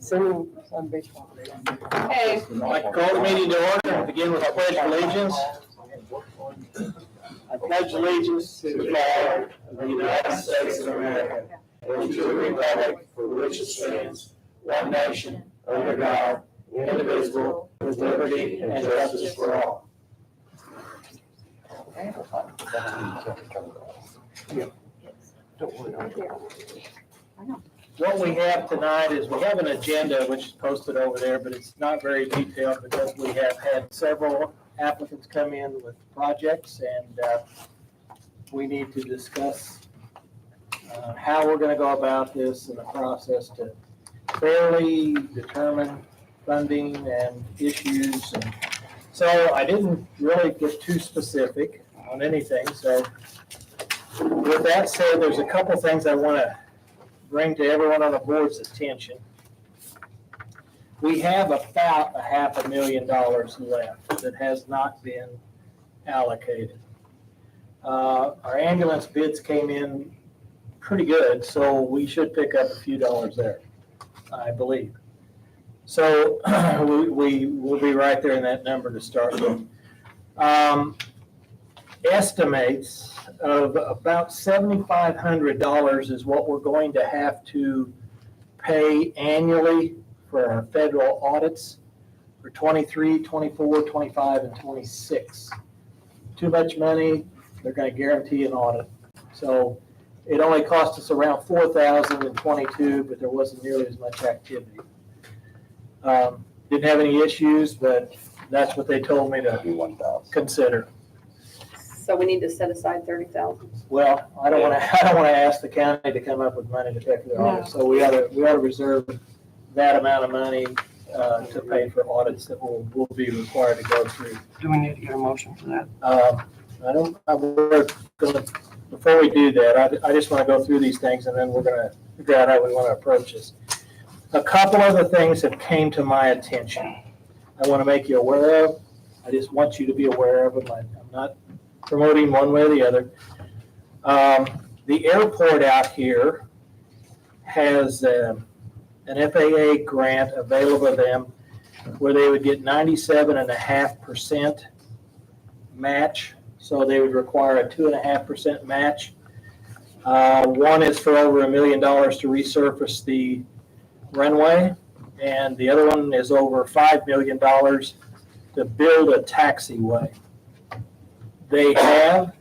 Some baseball. Hey. I'd like to call the meeting to order and begin with the pledge of allegiance. I pledge allegiance to the flag of the United States of America and to the republic for which it stands, one nation, under God, indivisible, with liberty and justice for all. What we have tonight is we have an agenda which is posted over there, but it's not very detailed because we have had several applicants come in with projects, and we need to discuss how we're going to go about this and the process to fairly determine funding and issues. And so I didn't really get too specific on anything. So with that said, there's a couple things I want to bring to everyone on the board's attention. We have about $500,000 left that has not been allocated. Our ambulance bids came in pretty good, so we should pick up a few dollars there, I believe. So we will be right there in that number to start with. Estimates of about $7,500 is what we're going to have to pay annually for our federal audits for 23, 24, 25, and 26. Too much money, they're going to guarantee an audit. So it only cost us around $4,000 in 22, but there wasn't nearly as much activity. Didn't have any issues, but that's what they told me to consider. So we need to set aside 30,000. Well, I don't want to ask the county to come up with money to pay for their audit, so we ought to reserve that amount of money to pay for audits that will be required to go through. Do we need to get a motion for that? Before we do that, I just want to go through these things, and then we're going to figure out how we want to approach this. A couple other things have came to my attention. I want to make you aware of. I just want you to be aware of them. I'm not promoting one way or the other. The airport out here has an FAA grant available to them where they would get 97.5% match. So they would require a 2.5% match. One is for over $1 million to resurface the runway, and the other one is over $5 million to build a taxiway. They have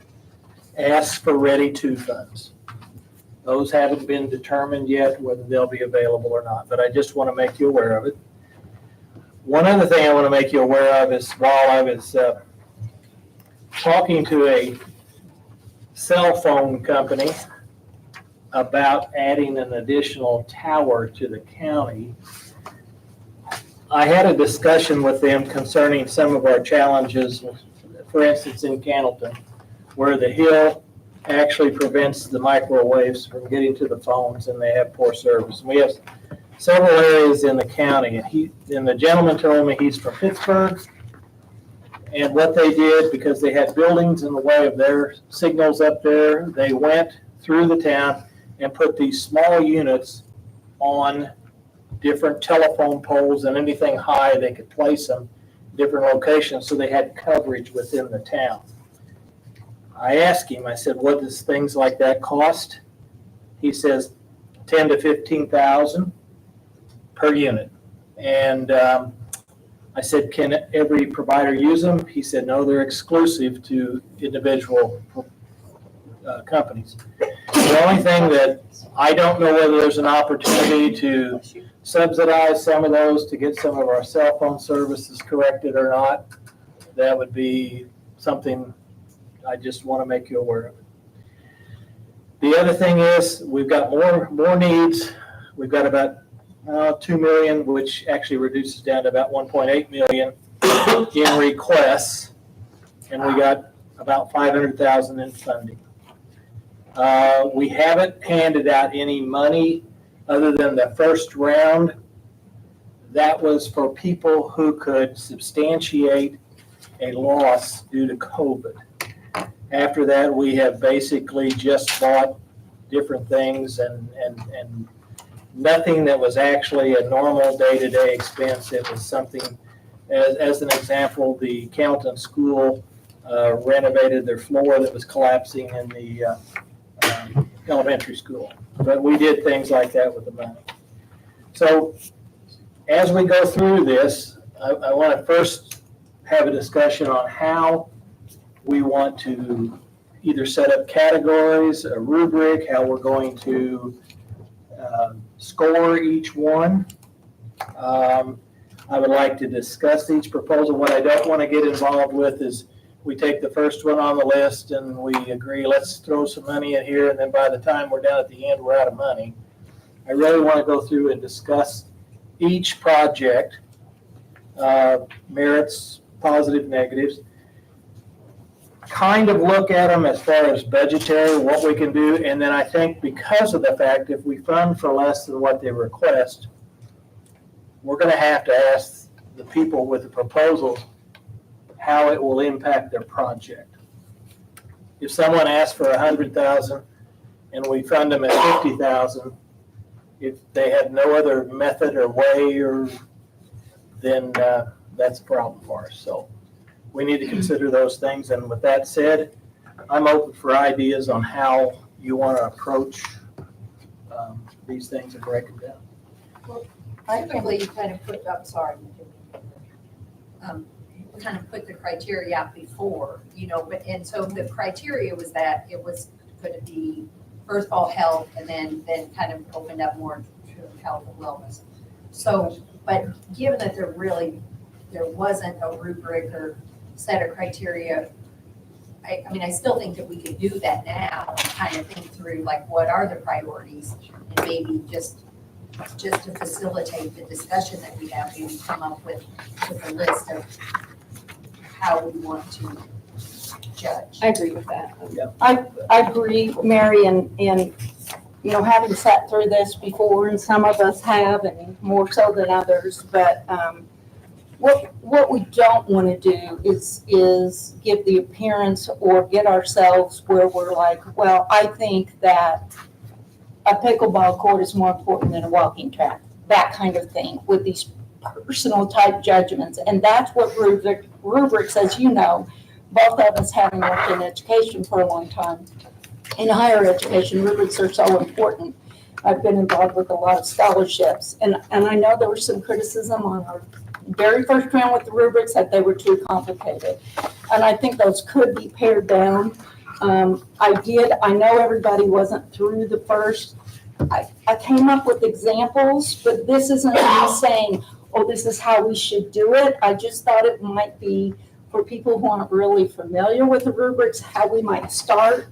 asked for ready-to funds. Those haven't been determined yet whether they'll be available or not, but I just want to make you aware of it. One other thing I want to make you aware of is while I was talking to a cell phone company about adding an additional tower to the county, I had a discussion with them concerning some of our challenges. For instance, in Candleton, where the hill actually prevents the microwaves from getting to the phones, and they have poor service. And we have several areas in the county, and the gentleman told me he's from Pittsburgh, and what they did, because they had buildings in the way of their signals up there, they went through the town and put these small units on different telephone poles, and anything high they could place them different locations so they had coverage within the town. I asked him, I said, what does things like that cost? He says 10 to 15,000 per unit. And I said, can every provider use them? He said, no, they're exclusive to individual companies. The only thing that I don't know whether there's an opportunity to subsidize some of those to get some of our cell phone services corrected or not. That would be something I just want to make you aware of. The other thing is we've got more needs. We've got about 2 million, which actually reduces down to about 1.8 million in requests, and we got about 500,000 in funding. We haven't handed out any money other than the first round. That was for people who could substantiate a loss due to COVID. After that, we have basically just bought different things and nothing that was actually a normal day-to-day expense. It was something, as an example, the Hamilton School renovated their floor that was collapsing in the elementary school. But we did things like that with the money. So as we go through this, I want to first have a discussion on how we want to either set up categories, a rubric, how we're going to score each one. I would like to discuss each proposal. What I don't want to get involved with is we take the first one on the list and we agree, let's throw some money in here, and then by the time we're down at the end, we're out of money. I really want to go through and discuss each project, merits, positive, negatives, kind of look at them as far as budgetary, what we can do, and then I think because of the fact if we fund for less than what they request, we're going to have to ask the people with the proposals how it will impact their project. If someone asks for $100,000 and we fund them at $50,000, if they have no other method or way, or then that's a problem for us. So we need to consider those things. And with that said, I'm open for ideas on how you want to approach these things and break them down. Typically, you kind of put, I'm sorry, kind of put the criteria out before, but, and so the criteria was that it was going to be, first of all, health, and then kind of opened up more to health and wellness. So, but given that there wasn't a rubric or set of criteria, I mean, I still think that we could do that now and kind of think through like what are the priorities, and maybe just to facilitate the discussion that we have, maybe come up with a list of how we want to judge. I agree with that. I agree, Mary, and having sat through this before, and some of us have, and more so than others, but what we don't want to do is give the appearance or get ourselves where we're like, well, I think that a pickleball court is more important than a walking track, that kind of thing, with these personal type judgments. And that's what rubrics, as you know, both of us having worked in education for a long time. In higher education, rubrics are so important. I've been involved with a lot of scholarships, and I know there was some criticism on our very first round with the rubrics that they were too complicated. And I think those could be pared down. I know everybody wasn't through the first. I came up with examples, but this isn't me saying, oh, this is how we should do it. I just thought it might be for people who aren't really familiar with the rubrics, how we might start.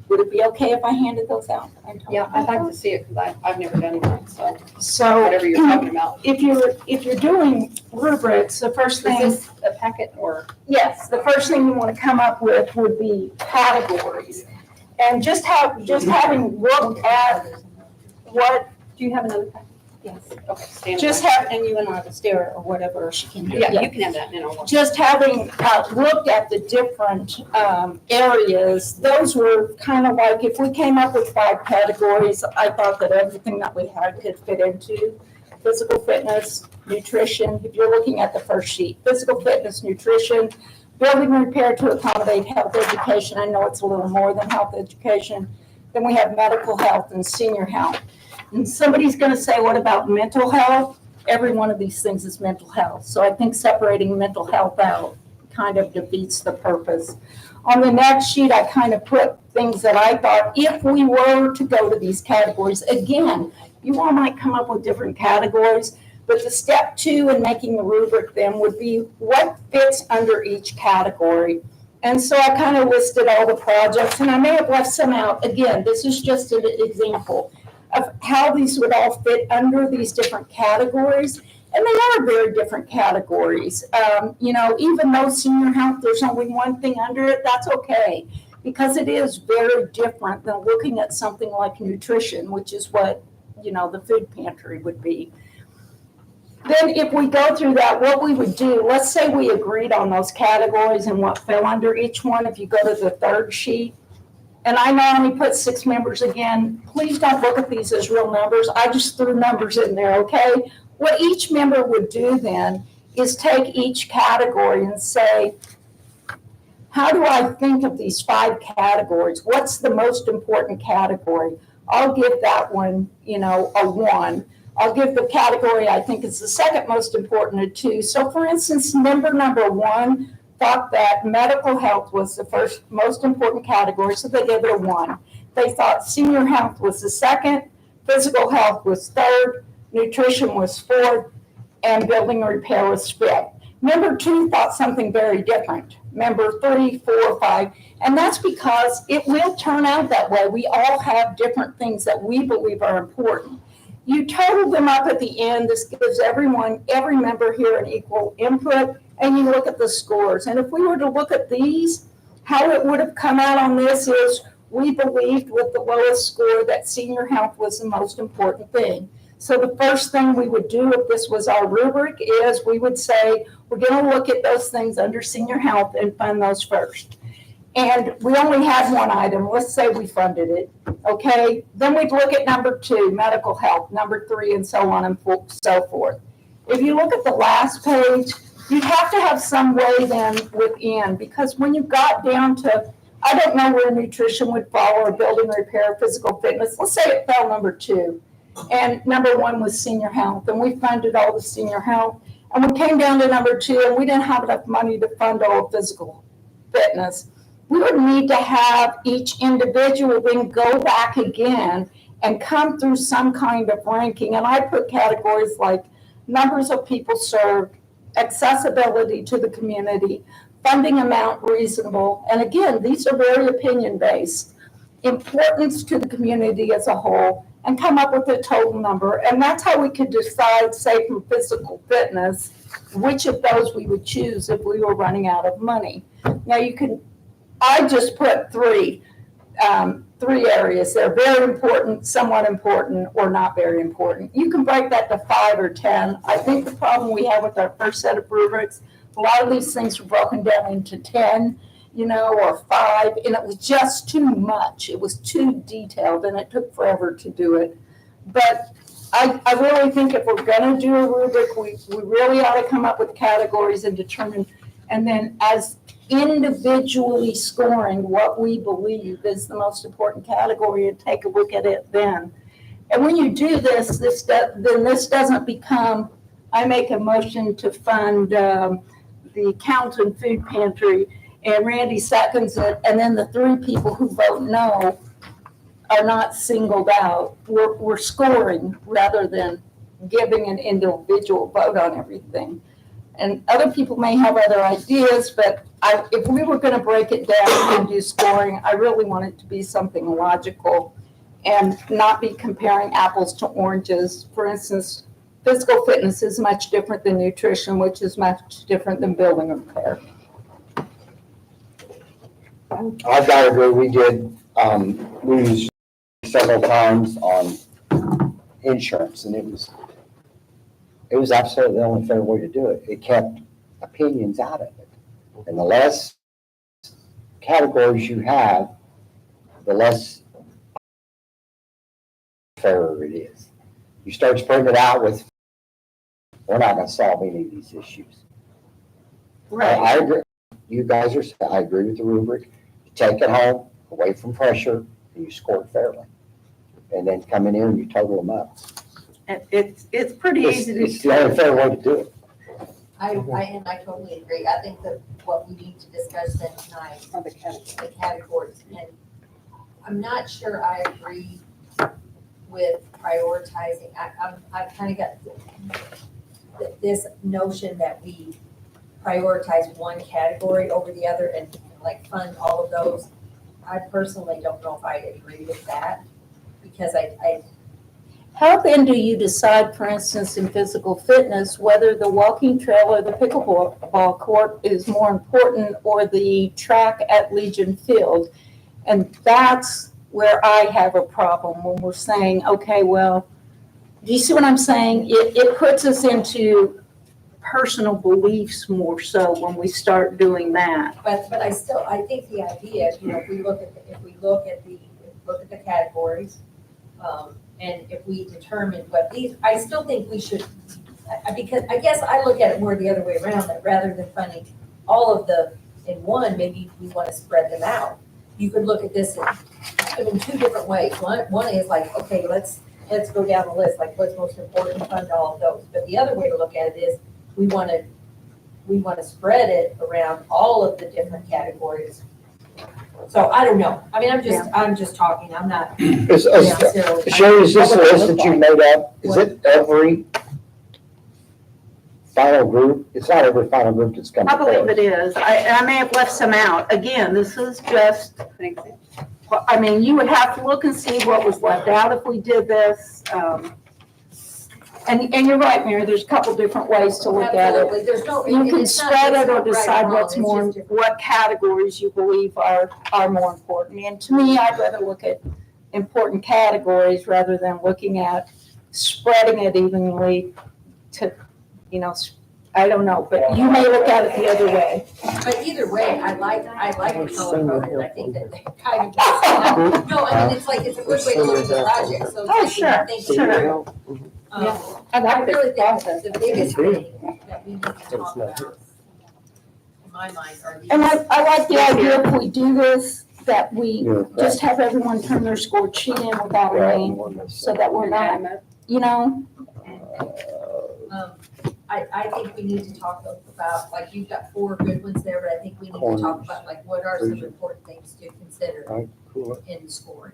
Would it be okay if I handed those out? Yeah, I'd like to see it because I've never done one, so So whatever you're talking about. if you're doing rubrics, the first Is thing, this a packet or? yes, the first thing you want to come up with would be categories. And just having looked at what, Do you have another packet? yes, Okay, stand just by. have, and you and I will stare or whatever she can do. Yeah, you can have that and then I'll watch. Just having looked at the different areas, those were kind of like, if we came up with 5 categories, I thought that everything that we had could fit into physical fitness, nutrition. If you're looking at the first sheet, physical fitness, nutrition, building repair to accommodate health education. I know it's a little more than health education. Then we have medical health and senior health. And somebody's going to say, what about mental health? Every one of these things is mental health. So I think separating mental health out kind of defeats the purpose. On the next sheet, I kind of put things that I thought if we were to go to these categories, again, you all might come up with different categories, but the step 2 in making the rubric then would be what fits under each category. And so I kind of listed all the projects, and I may have left some out. Again, this is just an example of how these would all fit under these different categories. And they are very different categories. Even though senior health, there's only one thing under it, that's okay, because it is very different than looking at something like nutrition, which is what, the food pantry would be. Then if we go through that, what we would do, let's say we agreed on those categories and what fell under each one. If you go to the third sheet, and I know I only put 6 members again, please don't look at these as real numbers. I just threw numbers in there, okay? What each member would do then is take each category and say, how do I think of these 5 categories? What's the most important category? I'll give that one, a 1. I'll give the category I think is the second most important a 2. So for instance, member number 1 thought that medical health was the first most important category, so they gave it a 1. They thought senior health was the second, physical health was third, nutrition was fourth, and building and repair was fifth. Member 2 thought something very different. Member 3, 4, 5, and that's because it will turn out that way. We all have different things that we believe are important. You total them up at the end. This gives every member here an equal input, and you look at the scores. And if we were to look at these, how it would have come out on this is we believed with the lowest score that senior health was the most important thing. So the first thing we would do if this was our rubric is we would say, we're going to look at those things under senior health and fund those first. And we only had one item. Let's say we funded it. Okay. Then we'd look at number 2, medical health, number 3, and so on and so forth. If you look at the last page, you have to have some way then within, because when you got down to, I don't know where nutrition would fall or building, repair, physical fitness. Let's say it fell number 2. And number 1 was senior health, and we funded all the senior health. And we came down to number 2, and we didn't have enough money to fund all of physical fitness. We would need to have each individual then go back again and come through some kind of ranking. And I put categories like numbers of people served, accessibility to the community, funding amount reasonable. And again, these are very opinion-based, importance to the community as a whole, and come up with a total number. And that's how we could decide, say, from physical fitness, which of those we would choose if we were running out of money. Now I just put 3 areas. They're very important, somewhat important, or not very important. You can break that to 5 or 10. I think the problem we have with our first set of rubrics, a lot of these things were broken down into 10, or 5, and it was just too much. It was too detailed, and it took forever to do it. But I really think if we're going to do a rubric, we really ought to come up with categories and determine, and then as individually scoring what we believe is the most important category and take a look at it then. And when you do this doesn't become, I make a motion to fund the Calton Food Pantry and Randy seconds it, and then the 3 people who vote no are not singled out. We're scoring rather than giving an individual vote on everything. And other people may have other ideas, but if we were going to break it down and do scoring, I really want it to be something logical and not be comparing apples to oranges. For instance, physical fitness is much different than nutrition, which is much different than building and repair. I've got to agree, we did, we used several times on insurance, and it was absolutely the only fair way to do it. It kept opinions out of it. And the less categories you have, the less fairer it is. You start spreading it out with, we're not going to solve any of these issues. I agree. You guys I agree with the rubric. You take it home, away from pressure, and you score it fairly. And then come in here and you total them up. It's pretty easy to It's the only fair way to do it. I totally agree. I think that what we need to discuss then tonight are the categories. And I'm not sure I agree with prioritizing. I've kind of got this notion that we prioritize one category over the other and like fund all of those. I personally don't know if I agree with that, because How then do you decide, for instance, in physical fitness, whether the walking trail or the pickleball court is more important, or the track at Legion Field? And that's where I have a problem when we're saying, okay, well, do you see what I'm saying? It puts us into personal beliefs more so when we start doing that. But I still, I think the idea, you know, if we look at the categories, and if we determine what these, I still think we should, because I guess I look at it more the other way around, that rather than funding all of the in one, maybe we want to spread them out. You could look at this in two different ways. One is like, okay, let's go down the list, like what's most important, fund all of those. But the other way to look at it is, we want to spread it around all of the different categories. So I don't know. I mean, I'm just talking. I'm not necessarily. Sherry, is this a list that you made up? Is it every final group? It's not every final group that's coming I believe forward. it is. I may have left some out. Again, this is just, An example. well, I mean, you would have to look and see what was left out if we did this. And you're right, Mary, there's a couple different ways to look at it. Absolutely. There's no. You can it's not- spread it's it or not right decide wrong. what's It's more, just different. what categories you believe are more important. And to me, I'd rather look at important categories rather than looking at spreading it evenly to, you know, I don't know, but you may look at it the other way. But either way, I like the color coded. I think that they kind of. No, I mean, it's like, it's a good way to look at the project, so. Oh, just, you know, sure, think sure. through. Yeah. I really think the biggest thing that we need to talk about, in my mind, are these. And I like the idea if we do this, that we Yeah. just have everyone turn their score sheet in without a name, so that we're not, you know, I think we need to talk about, like, you've got 4 good ones there, but I think we need to talk about, like, what are some important things to consider Cool. in scoring.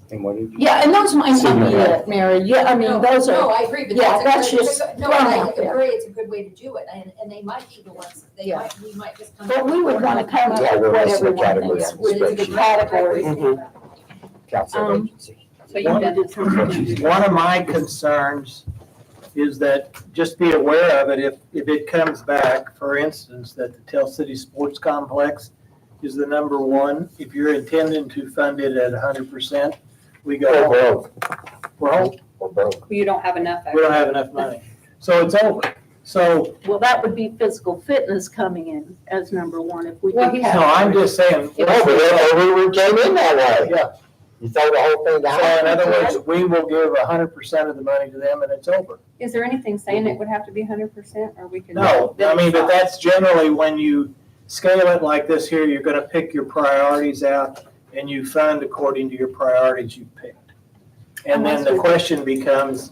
And what did you? yeah, and those might not be it, Mary. Yeah, I mean, those No, are, I agree, but yeah, that's that's a good, just no, thrown I out there. agree, it's a good way to do it, and they might be the ones, Yeah. we might just come. but we would want to come up Yeah, with we're what missing the everyone categories thinks, on with the the spreadsheet. categories. Council agency. So you've done. One of my concerns is that, just be aware of it, if it comes back, for instance, that the Tell City Sports Complex is the number one, if you're intending to fund it at 100%, we We're go, broke. we're We're broke. You don't have enough. we don't have enough money. So it's over. So, Well, that would be physical fitness coming in as number one if we Well, did no, I'm just saying. No, but we came in that way. Yeah. You throw the whole thing So down. in other words, we will give 100% of the money to them and it's over. Is there anything saying it would have to be 100%, or we can? No, I mean, but that's generally when you scale it like this here, you're gonna pick your priorities out and you fund according to your priorities you picked. And then the question becomes,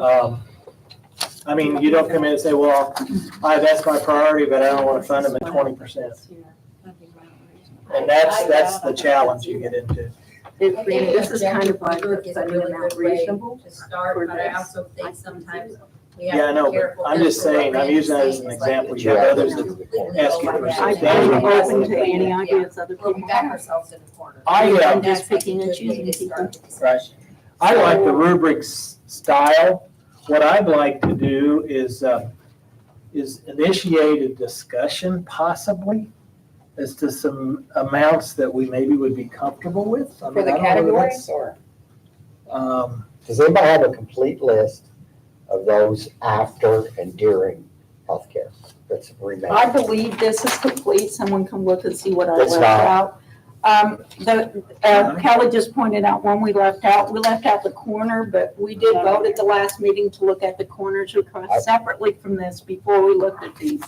I mean, you don't come in and say, well, that's my priority, but I don't wanna fund them at 20%. And that's the challenge you get into. This is kind of like Work is a funding really amount good way reasonable. to start, for but I this. also think sometimes we Yeah, I have to know, be but careful. I'm just saying, I'm using that as an example. You have others that ask you for I'm substantial. open to any ideas other Where we people back have. ourselves in a corner. I, I'm That's just like a picking and good way to choosing start people. the discussion. I like the rubrics style. What I'd like to do is initiate a discussion possibly as to some amounts that we maybe would be comfortable with. I For mean, the I don't know whether categories, that's- or? Does anybody have a complete list of those after and during healthcare? That's remaining. I believe this is complete. Someone can look and see what I It's left not. out. Kelly just pointed out one we left out. We left out the corner, but we did vote at the last meeting to look at the corners request separately from this before we looked at these.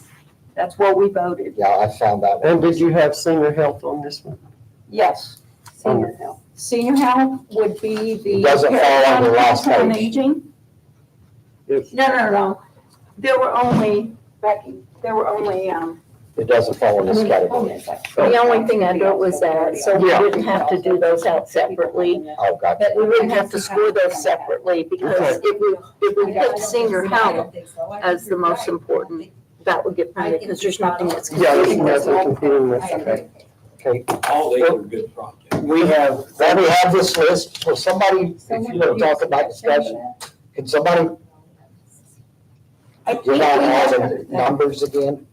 That's what we voted. Yeah, I found that one. And did you have senior health on this one? Yes. Senior health. Senior health would be the. It doesn't fall on the last Council on page. Aging. Yes. No. There were only, Becky, It doesn't fall in this category. The only thing I wrote was that, so we Yeah. wouldn't have to do those out separately. Oh, gotcha. But we wouldn't have to score those separately, because if we put senior health as the most important, that would get funded, because there's nothing that's. Yeah, there's competing with nothing it. competing with I it. agree. Okay, All these are good projects. We have, now we have this list. Will somebody, if you're gonna talk about discussion, can somebody give out all the numbers again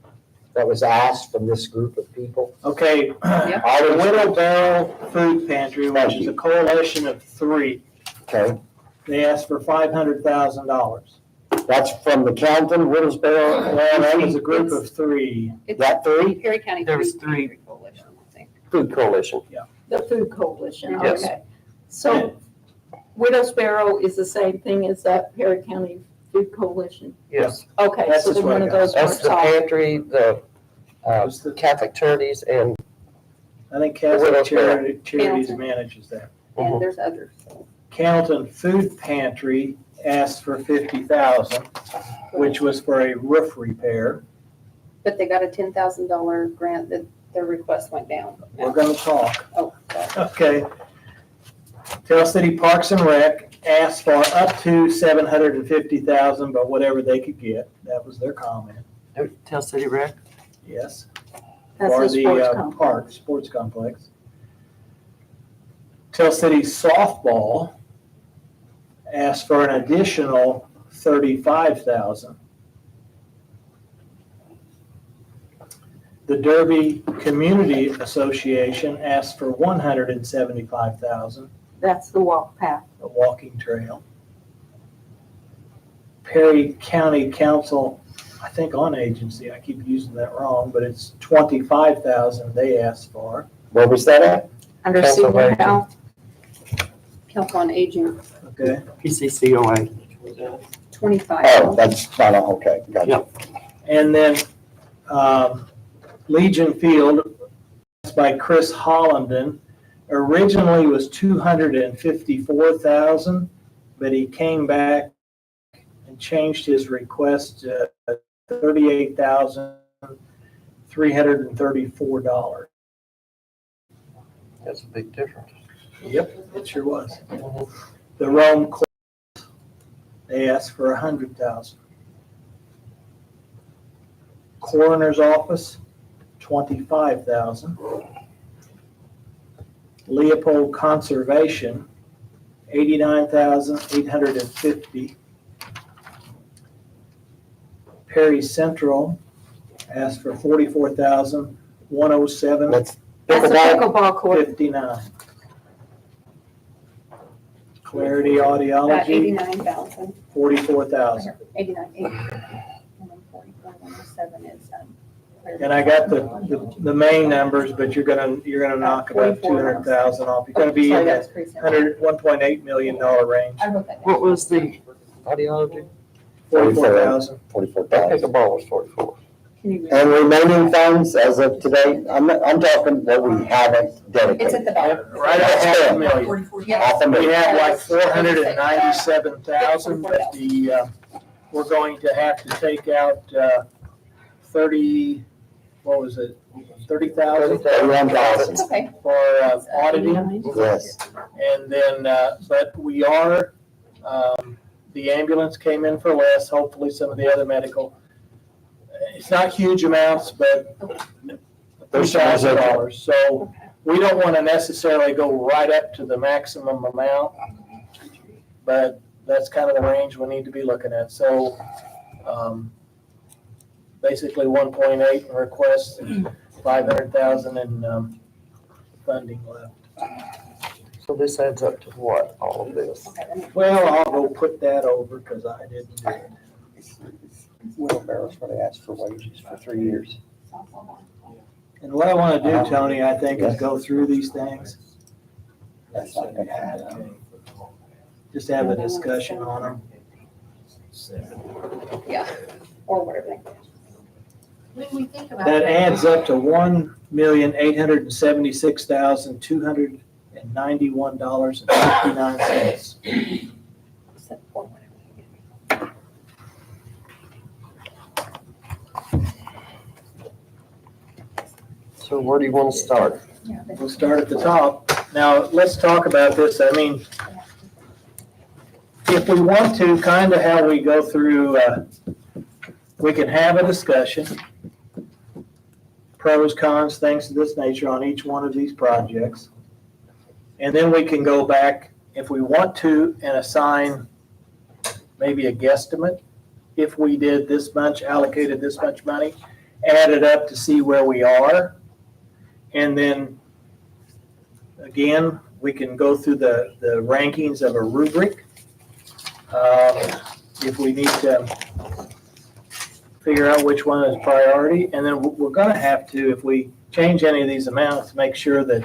that was asked from this group of people? okay, the Whittle Barrel Food Pantry, which is a coalition of 3, Okay, they asked for $500,000. That's from the Calton, Whittlesboro, Well, that was a group of three. It's that three? Perry County There was Food three. Pantry Coalition, I think. Food Coalition. The Food Coalition, Yes. okay. So Widows is the same thing as that Perry County Food Coalition? Yes. Okay, That's so just then what one I of got. those That's works the off. pantry, the Was the- Catholic Charities, and I think Catholic Widows Charities Hamilton. manages that. Mhm. And there's others. Carrollton Food Pantry asked for 50,000, which was for a roof repair. But they got a $10,000 grant that their request went down. We're gonna talk. Oh, sorry. Okay. Tell City Parks and Rec asked for up to 750,000, but whatever they could get. That was their comment, Tell City Rec. yes. That's For the the sports complex. park, sports complex. Tell City Softball asked for an additional 35,000. The Derby Community Association asked for 175,000, That's the walk path. a walking trail. Perry County Council, I think on agency, I keep using that wrong, but it's 25,000 they asked for, Where was that at? Under Council of senior Aging. health, Council on Aging, okay? PCCOA. 25. Oh, that's not, okay, gotcha. And then Legion Field, that's by Chris Hollenden, originally was 254,000, but he came back and changed his request to $38,334. That's a big difference. Yep, it sure was. The Rome Court, they asked for 100,000. Coroner's Office, 25,000. Leopold Conservation, 89,850. Perry Central asked for 44,107.59. That's that's a pickleball. pickleball court. Clarity About Audiology, 89,000. 44,000. 89, 80. And then 44,107 is, And I got the main numbers, but you're gonna knock about 200,000 off. You're gonna be Sorry, in that's the pretty simple. $1.8 million range, I wrote that down. What was the audiology? 44,000. 44,000. Pickleball was 44. Can you read? And remaining funds as of today, I'm talking what we haven't It's at dedicated. the bottom. Right at half a million. 44, Half a We million. have like 497,000, but we're going to have to take out 30, what was it? 30,000 31,000. Okay. for auditing. Yes. And then, but we are, the ambulance came in for less, hopefully some of the other medical. It's not huge amounts, but There's some residual. $3,000. So we don't want to necessarily go right up to the maximum amount, but that's kind of the range we need to be looking at. So basically 1.8 in requests, 500,000 in funding left. So this adds up to what, all of this? Well, I'll go put that over because I didn't do it. Wheelbarrows where they asked for wages for 3 years. And what I want to do, Tony, I think, is go through these things. That's not gonna happen. Just have a discussion on them. Yeah, or whatever. When we think about That adds up to $1,876,291.59. Or whatever. So where do you want to start? Yeah, but- We'll start at the top. Now, let's talk about this. I mean, if we want to, kind of how we go through, we can have a discussion, pros, cons, things of this nature on each one of these projects. And then we can go back, if we want to, and assign maybe a guesstimate. If we did this much, allocated this much money, add it up to see where we are. And then, again, we can go through the rankings of a rubric. if we need to figure out which one is priority, and then we're gonna have to, if we change any of these amounts, make sure that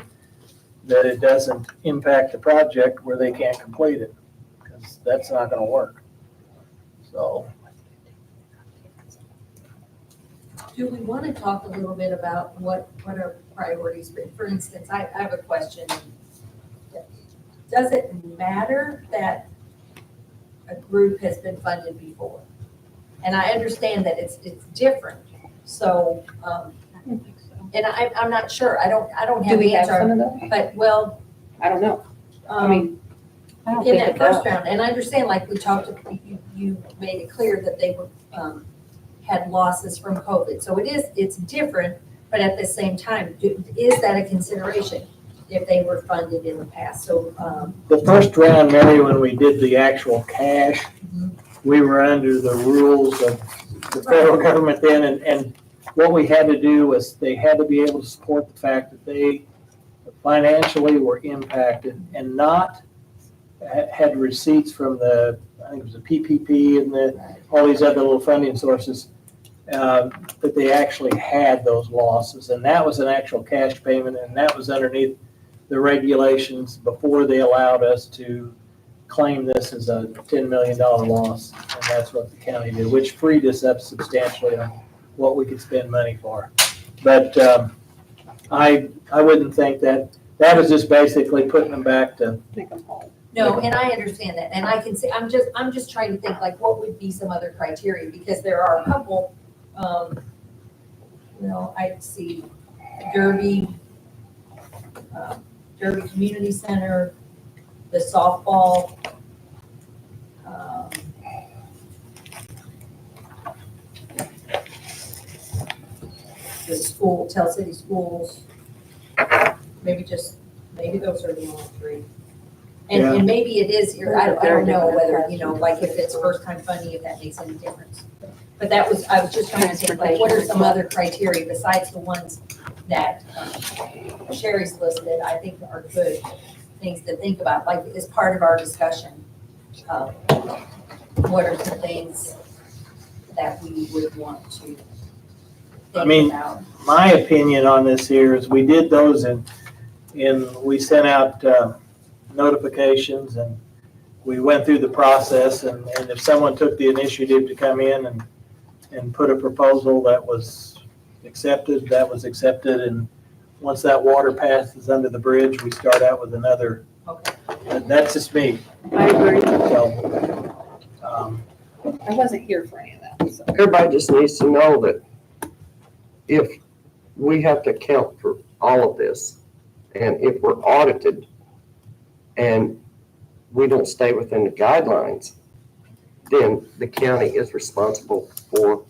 it doesn't impact the project where they can't complete it, because that's not gonna work. So, Do we want to talk a little bit about what are priorities? For instance, I have a question. Does it matter that a group has been funded before? And I understand that it's different, so, and I'm not sure, I don't Do have we the have some answer, of those? but, well, I don't know. I mean, I don't in think that it does. first round, and I understand, like we talked, you made it clear that they were, had losses from COVID. So it's different, but at the same time, is that a consideration if they were funded in the past? So, the first round, Mary, when we did the actual cash, we were under the rules of the federal government then, and what we had to do was they had to be able to support the fact that they financially were impacted and not had receipts from the, I think it was the PPP and all these other little funding sources, that they actually had those losses. And that was an actual cash payment, and that was underneath the regulations before they allowed us to claim this as a $10 million loss. And that's what the county did, which freed us up substantially on what we could spend money for. But I wouldn't think that was just basically putting them back to, make them whole. no, and I understand that, and I can see, I'm just trying to think, like, what would be some other criteria? Because there are a couple, I see Derby Community Center, the softball, the school, Tell City Schools, maybe those are the only three. And maybe it is, I don't know whether, like if it's first time funding, if that makes any difference. But I was just trying to think, like, what are some other criteria besides the ones that Sherry's listed, I think are good things to think about, like as part of our discussion. What are some things that we would want to think about? my opinion on this here is we did those and we sent out notifications and we went through the process, and if someone took the initiative to come in and put a proposal that was accepted, and once that water passes under the bridge, we start out with another. Okay. And that's just me. I agree. So, I wasn't here for any of that, so. Everybody just needs to know that if we have to account for all of this, and if we're audited and we don't stay within the guidelines, then the county is responsible for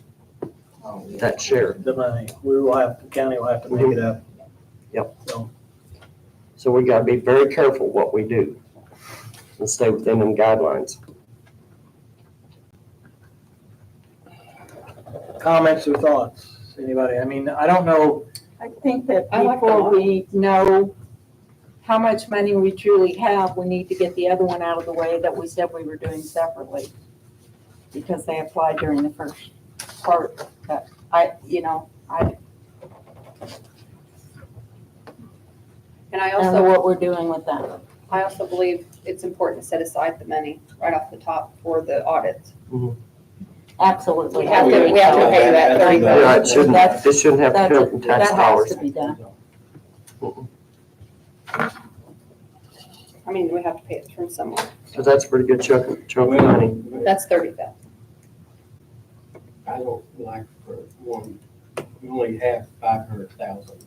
that share. the money, the county will have to make it up. Yep. So, So we gotta be very careful what we do and stay within them guidelines. comments or thoughts, anybody? I mean, I don't know, I think that I like before that. we know how much money we truly have, we need to get the other one out of the way that we said we were doing separately. Because they applied during the first part, but And I I don't know also, what we're doing with that. I also believe it's important to set aside the money right off the top for the audits. Absolutely. We have to pay that $30,000. Yeah, it shouldn't have to come from That tax has dollars. to be done. I mean, we have to pay it from somewhere. Cause that's a pretty good chunk of money. That's $30,000. I don't like for one, we only have 500,000.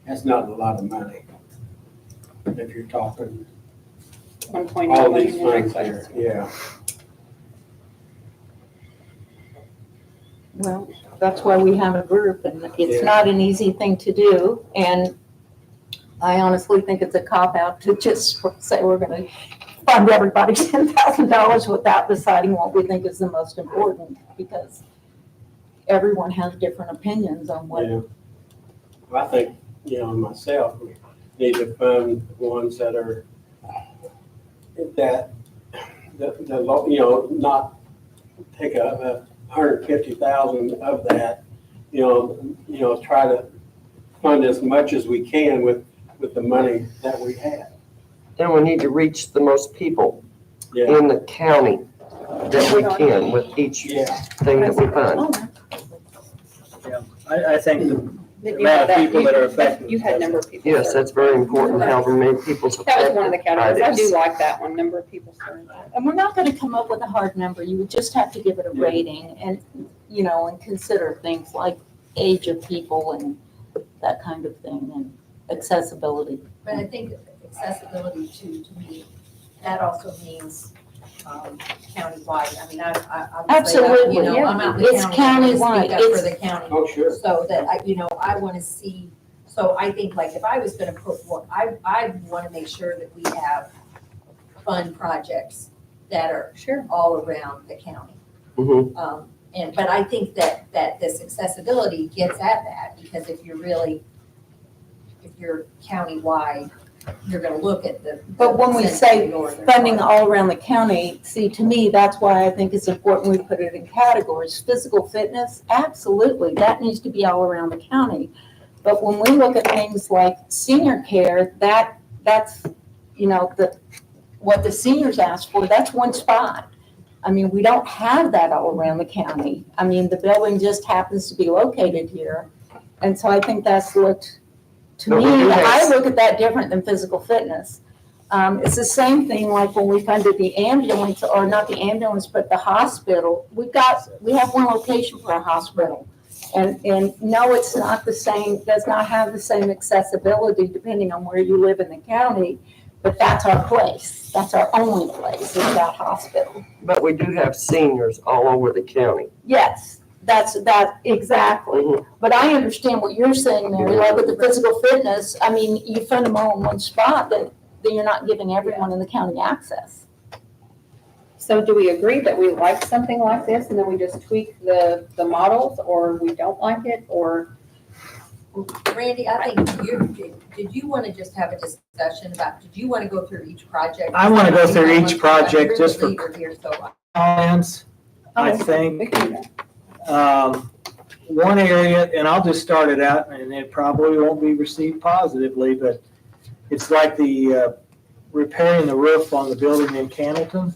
That's not a lot of money. If you're talking 1.9 all million these in things requests. there, yeah. Well, that's why we have a group, and it's Yeah. not an easy thing to do. And I honestly think it's a cop-out to just say we're gonna fund everybody $10,000 without deciding what we think is the most important, because everyone has different opinions on what. Yeah. I think, myself, we need to fund the ones that are, not take a 150,000 of that, try to fund as much as we can with the money that we have. Then we need to reach the most people Yeah, in the county that we can with each yeah. thing that we fund. I think the That amount of people that are affected. You had number of people. Yes, served. that's very important, however many people's That was one of the affected by categories. I do this. like that one, number of people served. And we're not gonna come up with a hard number, you would just have to give it a rating and, and consider things like age of people and that kind of thing, and accessibility. But I think accessibility to me, that also means countywide. I mean, Absolutely, I'm out in the It's county, I wanna countywide. speak up for It's- the county. Oh, sure. So that, I want to see, so I think like if I was going to put one, I want to make sure that we have fun projects that are Sure. all around the county. Mhm. But I think that this accessibility gets at that, because if you're countywide, you're going to look at the. But when we central say northern funding part. all around the county, see, to me, that's why I think it's important we put it in categories. Physical fitness, absolutely, that needs to be all around the county. But when we look at things like senior care, that's, what the seniors ask for, that's one spot. I mean, we don't have that all around the county. I mean, the building just happens to be located here. And so I think that's looked, to But we me, do have- I look at that different than physical fitness. It's the same thing like when we funded the ambulance, or not the ambulance, but the hospital. We have one location for a hospital. And no, it's not the same, does not have the same accessibility depending on where you live in the county, but that's our place. That's our only place, is that hospital. But we do have seniors all over the county. Yes, exactly. Mhm. But I understand what you're saying, Mary, like with the physical fitness, I mean, you fund them all in one spot, then you're not giving everyone in the county access. So do we agree that we like something like this and then we just tweak the models, or we don't like it, or? Randy, I think did you want to just have a discussion about, did you want to go through each project? I wanna go through each project just for- I'm the leader here, so Plans, I think. One area, and I'll just start it out, and it probably won't be received positively, but it's like the repairing the roof on the building in Cannleton.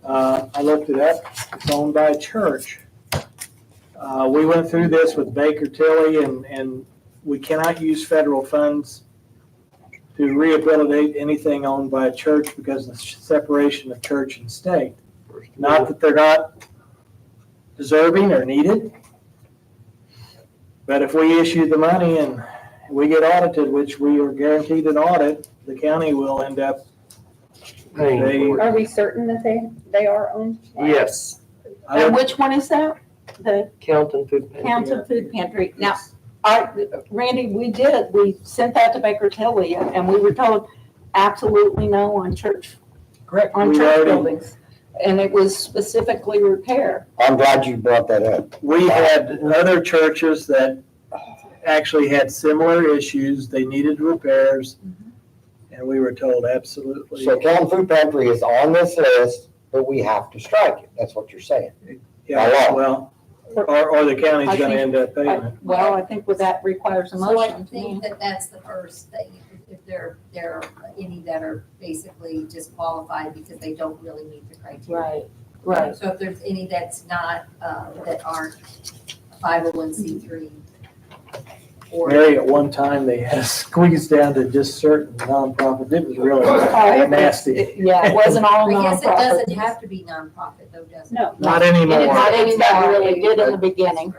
I looked it up, it's owned by a church. We went through this with Baker Tilly, and we cannot use federal funds to rehabilitate anything owned by a church because of the separation of church and state. Not that they're not deserving or needed, but if we issue the money and we get audited, which we are guaranteed an audit, the county will end up. Paying for it. Are we certain that they are owned? Yes, I And don't- which one is that? The Counting Food Pantry. Hampton Food Pantry. Now, Randy, we sent that to Baker Tilly, and we were told absolutely no on church Correct. on We church already- buildings. And it was specifically repair. I'm glad you brought that up. We had other churches that actually had similar issues, they needed repairs, and we were told absolutely. So Calhoun Food Pantry is on this list, but we have to strike it. That's what you're saying. Yeah, well, or the county's I gonna think- end up paying it. Well, I think that requires a So I motion to me. think that that's the first thing, if there are any that are basically disqualified because they don't really meet the criteria. Right. So if there's any that's not, that aren't 501c3 or. Mary, at one time, they had squeezed down to just certain nonprofit, it was really Oh, nasty. Yeah, it wasn't all I guess it nonprofit. doesn't have to be nonprofit though, does it? No. Not anymore. Not anymore, really did in the beginning.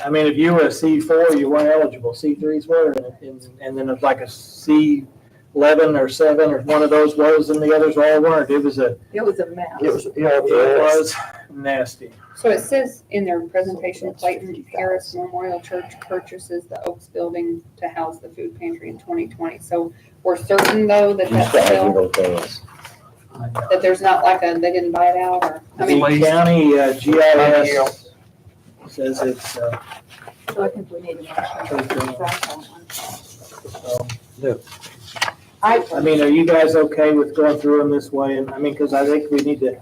I mean, if you were a C4, you weren't eligible, C3s were, and then it's like a C11 or 7 or one of those was, and the others all weren't. It was It was a mess. It was, it was nasty. So it says in their presentation, Clayton Harris Memorial Church purchases the Oaks Building to house the food pantry in 2020. So we're certain though that that's still, that there's not like they didn't buy it out, or, I mean, The county GIS says it's, So I think we need a motion to strike that one. so, I, I mean, are you guys okay with going through them this way? And I mean, because I think we need to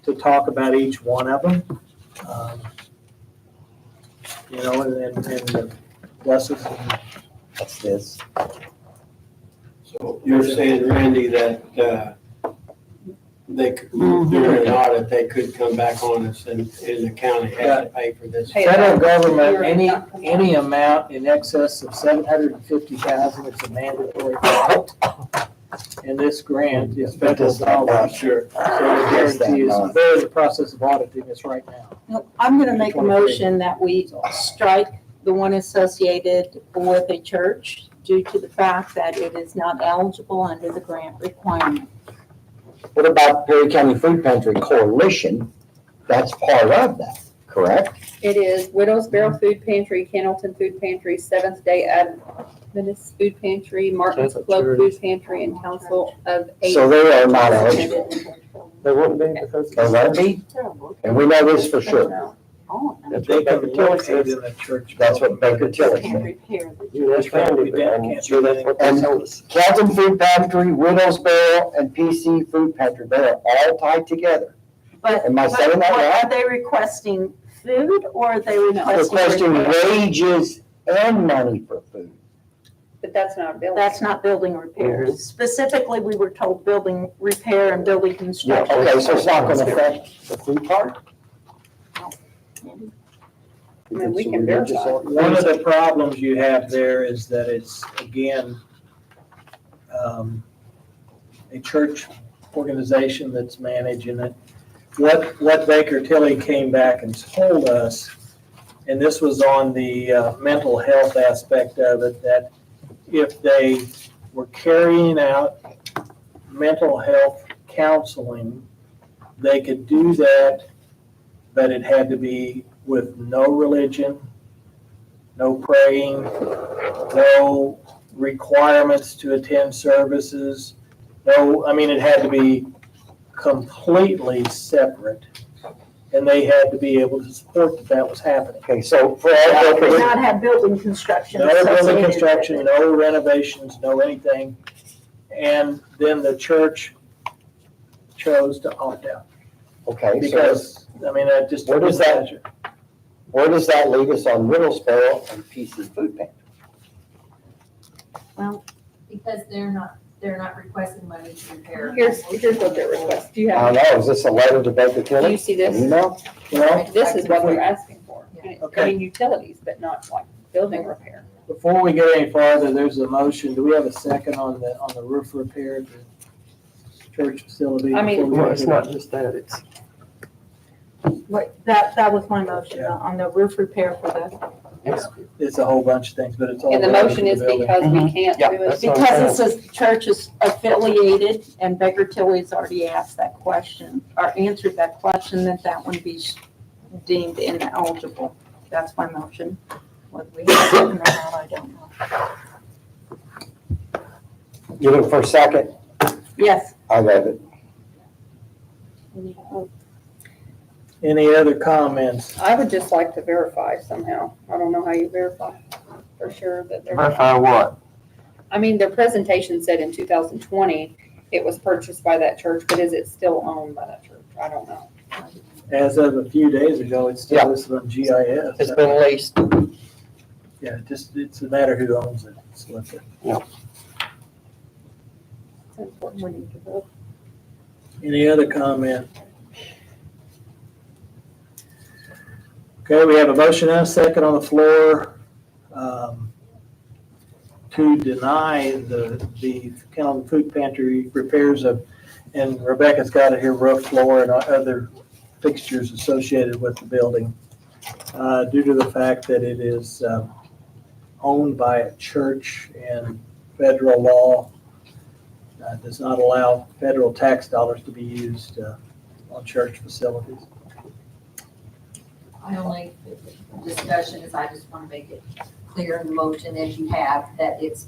to talk about each one of them. You know, and the pluses and That's this. So you're saying, Randy, that during an audit, they could come back on us and the county has to pay for this. Pay it federal back. government, You're not- any amount in excess of $750,000 is a mandatory grant. And this grant is federal dollars. Sure. So the guarantee is, they're in the process of auditing this right now. I'm gonna make a motion that we strike the one associated with a church due to the fact that it is not eligible under the grant requirement. What about Perry County Food Pantry Coalition? That's part of that, correct? It is Widows Barrel Food Pantry, Cannleton Food Pantry, Seventh Day Adventist Food Pantry, Martin's That's a Club charity. Food Pantry, and Council of Eight. So they are not eligible. They wouldn't be because. They won't be? And we know this for sure. No. That's They what can Baker Tilly locate says. in a church. That's what Baker Tilly Can't said. repair the You know, family, but I'm sure that's what they told us. Canton Food Pantry, Widow's Barrel, and PC Food Pantry, they are all tied together. But, Am I saying that but right? are they requesting food or are they requesting? Requesting repair? wages and money for food. But that's not a building. That's not building repairs. Specifically, we were told building repair and building Yeah, construction. okay, so it's not gonna affect the food part? I mean, we can verify. One of the problems you have there is that it's, again, a church organization that's managing it. What Baker Tilly came back and told us, and this was on the mental health aspect of it, that if they were carrying out mental health counseling, they could do that, but it had to be with no religion, no praying, no requirements to attend services, it had to be completely separate. And they had to be able to support that that was happening. Okay, so for all Did purposes, not have building construction. No building associated with construction, it. no renovations, no anything. And then the church chose to opt out okay, so because, that just. What is that? where does that leave us on Widow's Barrel and PC Food Pantry? Because they're not requesting money to repair. Here's what their request. Do you I have, don't know, is this a letter to Baker do Tilly? you see An this? email? Well, This is what they're asking for. Okay. I mean, utilities, but not like building repair. before we get any farther, there's a motion. Do we have a second on the roof repair at the church facility? I mean- Well, it's not just that, it's, Wait, that was my motion on the roof repair for the, It's a whole bunch of things, but it's all. And the related motion to is the building. because we can't Yeah, do it. that's what I'm because it saying. says church is affiliated and Baker Tilly's already asked that question or answered that question, that one be deemed ineligible. That's my motion. Whether we have a second or not, I don't know. You looking for a second? Yes. I have it. Any other comments? I would just like to verify somehow. I don't know how you verify for sure that they're. verify what? I mean, their presentation said in 2020, it was purchased by that church, but is it still owned by that church? I don't know. As of a few days ago, it's Yeah. still listed on GIS. It's been leased. Yeah, it's a matter who owns it. It's listed. It's important we need to vote. Any other comment? Okay, we have a motion and a second on the floor to deny the Kennel Food Pantry repairs of, and Rebecca's got it here, roof, floor, and other fixtures associated with the building, due to the fact that it is owned by a church and federal law does not allow federal tax dollars to be used on church facilities. My only discussion is I just want to make it clear in the motion as you have that it's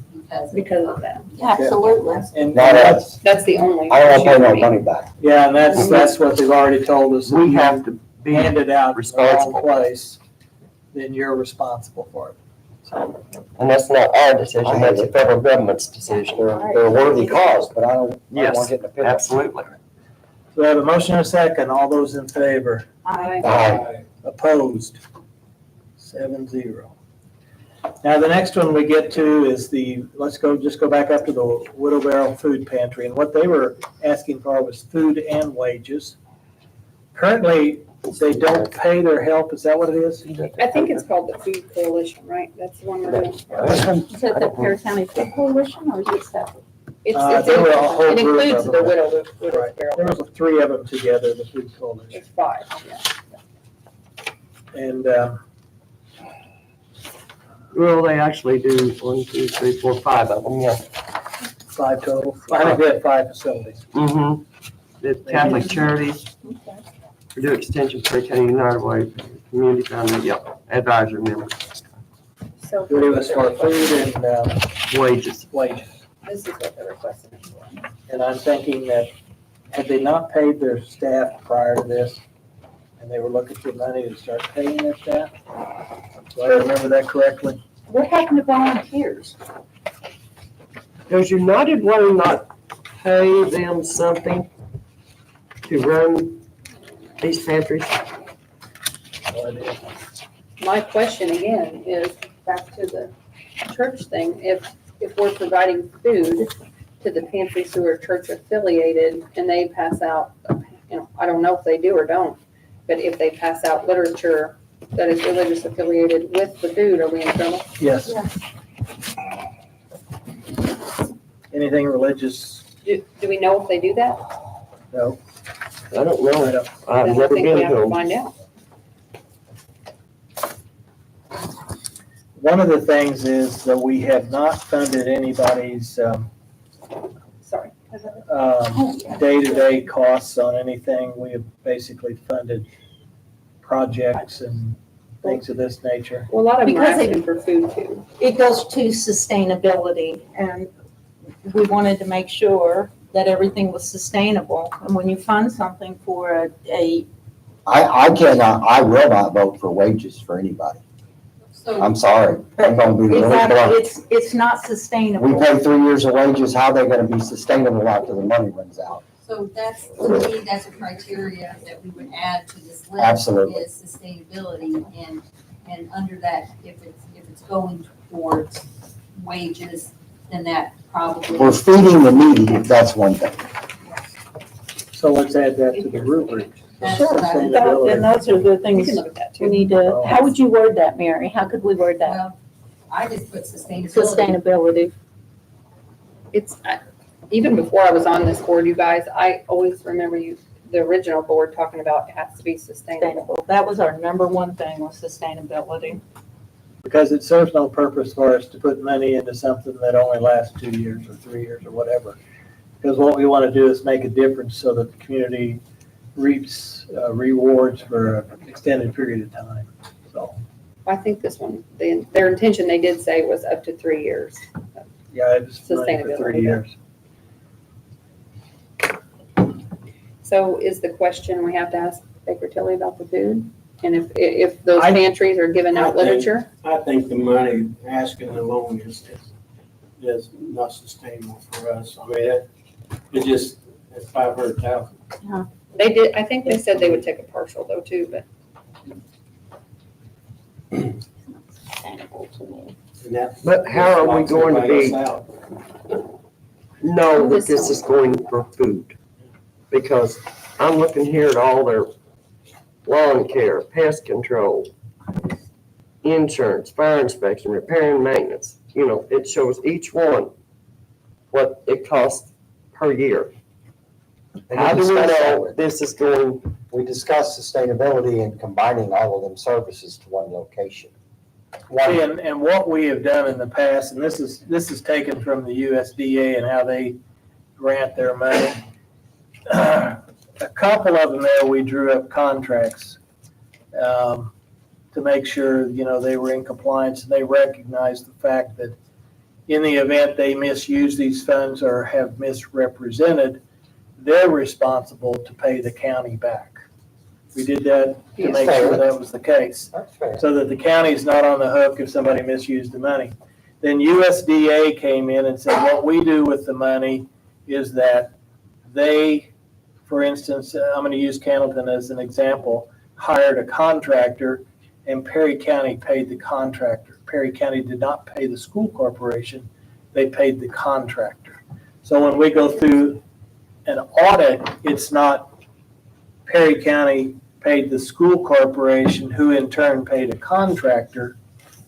Because of that. Absolutely. And Not us. That's the only. I don't issue pay for no me. money back. yeah, and that's what they've already told us. We have to be, Hand it out in the responsible. wrong place, then you're responsible for it. So, and that's not our decision, that's the federal government's decision. They're a worthy cause, but I don't want Yes, to get in the pit. absolutely. We have a motion and a second. All those in favor? I, Opposed? 7-0. Now, the next one we get to is just go back up to the Widow Barrel Food Pantry. And what they were asking for was food and wages. Currently, they don't pay their help. Is that what it is? I think it's called the Food Coalition, right? That's the one we're doing. Is that the Perry County Food Coalition or is it separate? There were a whole It group includes of the them. Widow's Right. There Barrel. was 3 of them together, the Food Coalition. It's 5, yeah. And Well, they actually do 1, 2, 3, 4, 5 of them, yeah. 5 total. I think we had 5 facilities. Mm-hmm. The Catholic Charities, Purdue Extension, Perry County United Way, Community Foundation, yep, advisory member, So It was for food and wages. wages. this is what they're requesting. And I'm thinking that had they not paid their staff prior to this, and they were looking for money to start paying their staff, do I remember that correctly? What happened to volunteers? Does United Way not pay them something to run these pantries? No idea. My question again is back to the church thing. If we're providing food to the pantries who are church affiliated and they pass out, I don't know if they do or don't, but if they pass out literature that is religious affiliated with the food, are we in trouble? Yes. Yes. Anything religious? Do we know if they do that? No. I don't I know. don't. I've Then I never think been we to have to them. find out. One of the things is that we have not funded anybody's Sorry. day-to-day costs on anything. We have basically funded projects and things of this nature. Well, a lot of them are Because they- asking for food too. It goes to sustainability and we wanted to make sure that everything was sustainable. And when you fund something for I will not vote for wages for anybody. So, I'm sorry. I'm gonna be really blunt. it's not We sustainable. pay 3 years of wages, how are they gonna be sustainable after the money runs out? so that's, to me, that's a criteria that we would add to this list. Absolutely. Is sustainability, and under that, if it's going towards wages, then that probably. We're feeding the needy, that's one thing. So let's add that to the rubric. That's Sure, what I would- then those are the We things can look at that we too. need to, how would you word that, Mary? How could we word that? Well, I just put sustainability. Sustainability. Even before I was on this board, you guys, I always remember the original board talking about it has to be sustainable. Sustainable. That was our number one thing was sustainability. Because it serves no purpose for us to put money into something that only lasts 2 years or 3 years or whatever. Because what we want to do is make a difference so that the community reaps rewards for an extended period of time. So, I think this one, their intention, they did say was up to 3 years. yeah, it's money for Sustainability. 3 years. So is the question we have to ask Baker Tilly about the food? And if those I- pantries are giving out I think- literature? I think the money, asking the loan is not sustainable for us. I mean, it's 500,000. They did, I think they said they would take a partial though too, but Sustainable to me. And that. But how are we going to Everybody be, else out. know that this is going for food? Because I'm looking here at all their lawn care, pest control, insurance, fire inspection, repair and maintenance. You know, it shows each one what it costs per year. How do we know this is going, We discussed sustainability and combining all of them services to one location. See, and what we have done in the past, and this is taken from the USDA and how they grant their money. A couple of them there, we drew up contracts to make sure, they were in compliance, and they recognized the fact that in the event they misuse these funds or have misrepresented, they're responsible to pay the county back. We did that to make sure that was the case, That's fair. so that the county's not on the hook if somebody misused the money. Then USDA came in and said, what we do with the money is that they for instance, I'm going to use Candleton as an example, hired a contractor and Perry County paid the contractor. Perry County did not pay the school corporation, they paid the contractor. So when we go through an audit, it's not Perry County paid the school corporation, who in turn paid a contractor.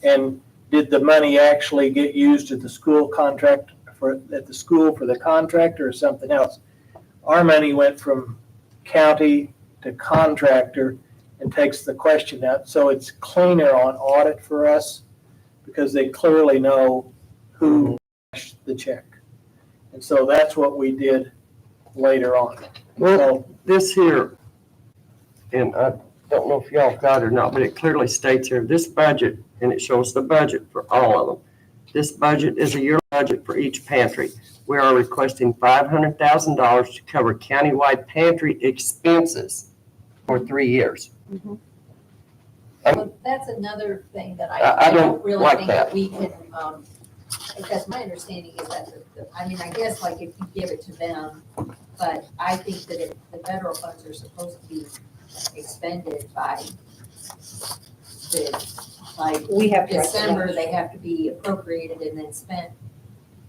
And did the money actually get used at the school contract at the school for the contractor or something else? Our money went from county to contractor and takes the question out. So it's cleaner on audit for us because they clearly know who cashed the check. And so that's what we did later on. Well, this here, and I don't know if y'all got it or not, but it clearly states here, this budget, and it shows the budget for all of them. This budget is a yearly budget for each pantry. We are requesting $500,000 to cover countywide pantry expenses for 3 years. Well, that's another thing that I I don't don't really like think that. that we can, because my understanding is that, I mean, I guess like if you give it to them, but I think that if the federal funds are supposed to be expended by We have to. December, they have to be appropriated and then spent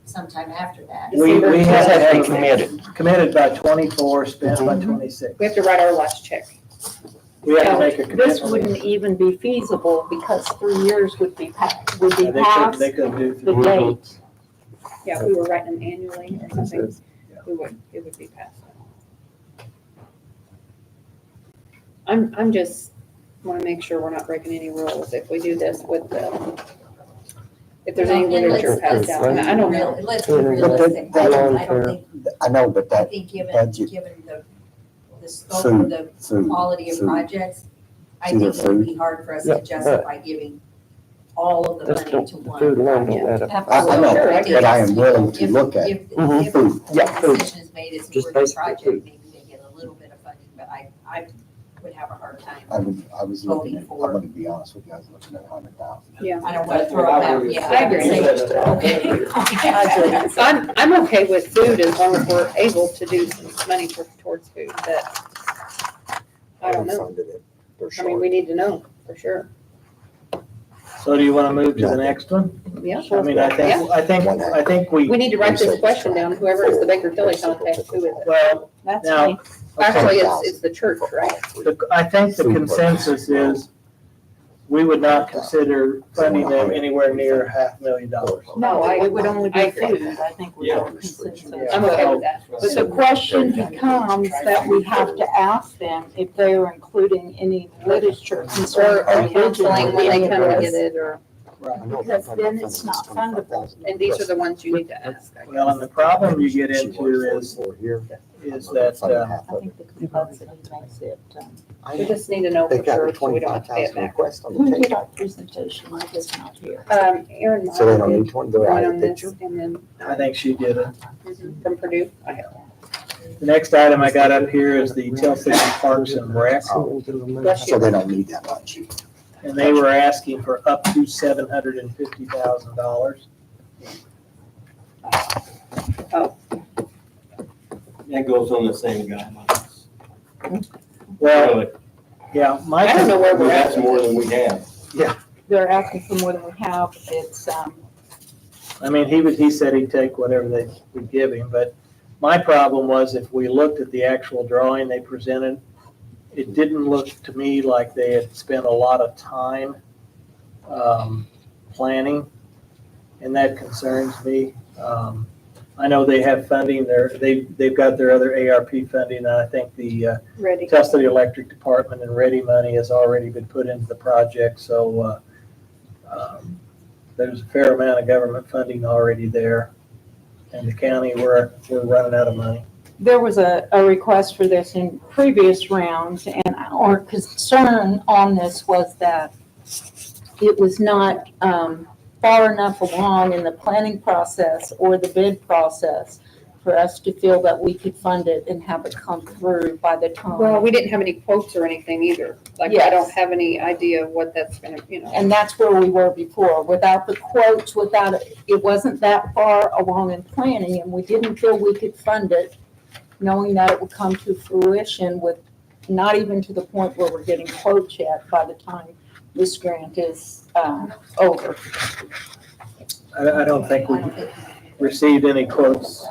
sometime after that. We It have has to be to committed. committed by 24, spent by 26. We have to write our last check. We have to make a This commitment. wouldn't even be feasible because 3 years would be past They couldn't do the it. date. Yeah, if we were writing them annually or something, it would be past that. I'm just, want to make sure we're not breaking any rules if we do this with the, if there's any Well, and literature passed out. And I don't know. Let's be But realistic. I don't think, I know, but I that think given budget- the scope of the food, quality of food. projects, I It's either think it would be hard for us Yeah, to justify giving all of the That's money to the one. food alone don't add up. I know, Sure, I but I am willing to If- look at If, Mhm. if food. Yeah, the food. decision is made, it's Just worth the basically project, food. maybe they get a little bit of funding, but I would have a hard time. I was looking at, I'm Voting for- gonna be honest with you, I was looking at 100,000. Yeah. I don't want to throw them out, yeah. I agree. Okay. So I'm okay with food as long as we're able to do some money towards food, but I don't know. Funded it. They're I mean, short. we need to know for sure. So do you want to move to the next one? Yeah. I mean, I think We need to write this question down, whoever is the Baker Tilly contact, who is it? well, That's now, me. Actually, it's the church, right? I think the consensus is we would not consider funding them anywhere near $500,000. No, it would only I be agree. food, I think we're Yeah. all consensus. I'm okay with that. But the question becomes that we have to ask them if they are including any literature concerning. Or counseling when they come to get it, or, Because then it's not fundable. and these are the ones you need to ask. I guess. Well, and the problem you get into is that, I think the complexity makes it, We just need to know They for got a sure, so we don't have to pay it 25,000 back. request on who the did table. our presentation? I was not here. Aaron So they don't Meyer need did 20, they're one out on of this, picture. and then I think she did it. from Purdue, I have. The next item I got up here is the Tell City Parks and Rec, Bless So you. they don't need that much. and they were asking for up to $750,000. That goes on the same guidelines. Well, Really, yeah, my. I don't know where we're at. that's more than we have. They're asking for more than we have. It's, I mean, he said he'd take whatever they would give him, but my problem was if we looked at the actual drawing they presented, it didn't look to me like they had spent a lot of time planning, and that concerns me. I know they have funding, they've got their other ARP funding, and I think the Ready. Tell City Electric Department and Ready money has already been put into the project, so there's a fair amount of government funding already there. And the county, we're running out of money. there was a request for this in previous rounds, and our concern on this was that it was not far enough along in the planning process or the bid process for us to feel that we could fund it and have it come through by the time. Well, we didn't have any quotes or anything either. Like, I Yes. don't have any idea of what that's gonna, And that's where we were before, without the quotes, without, it wasn't that far along in planning, and we didn't feel we could fund it knowing that it would come to fruition with not even to the point where we're getting quotes yet by the time this grant is over. I don't think we received any quotes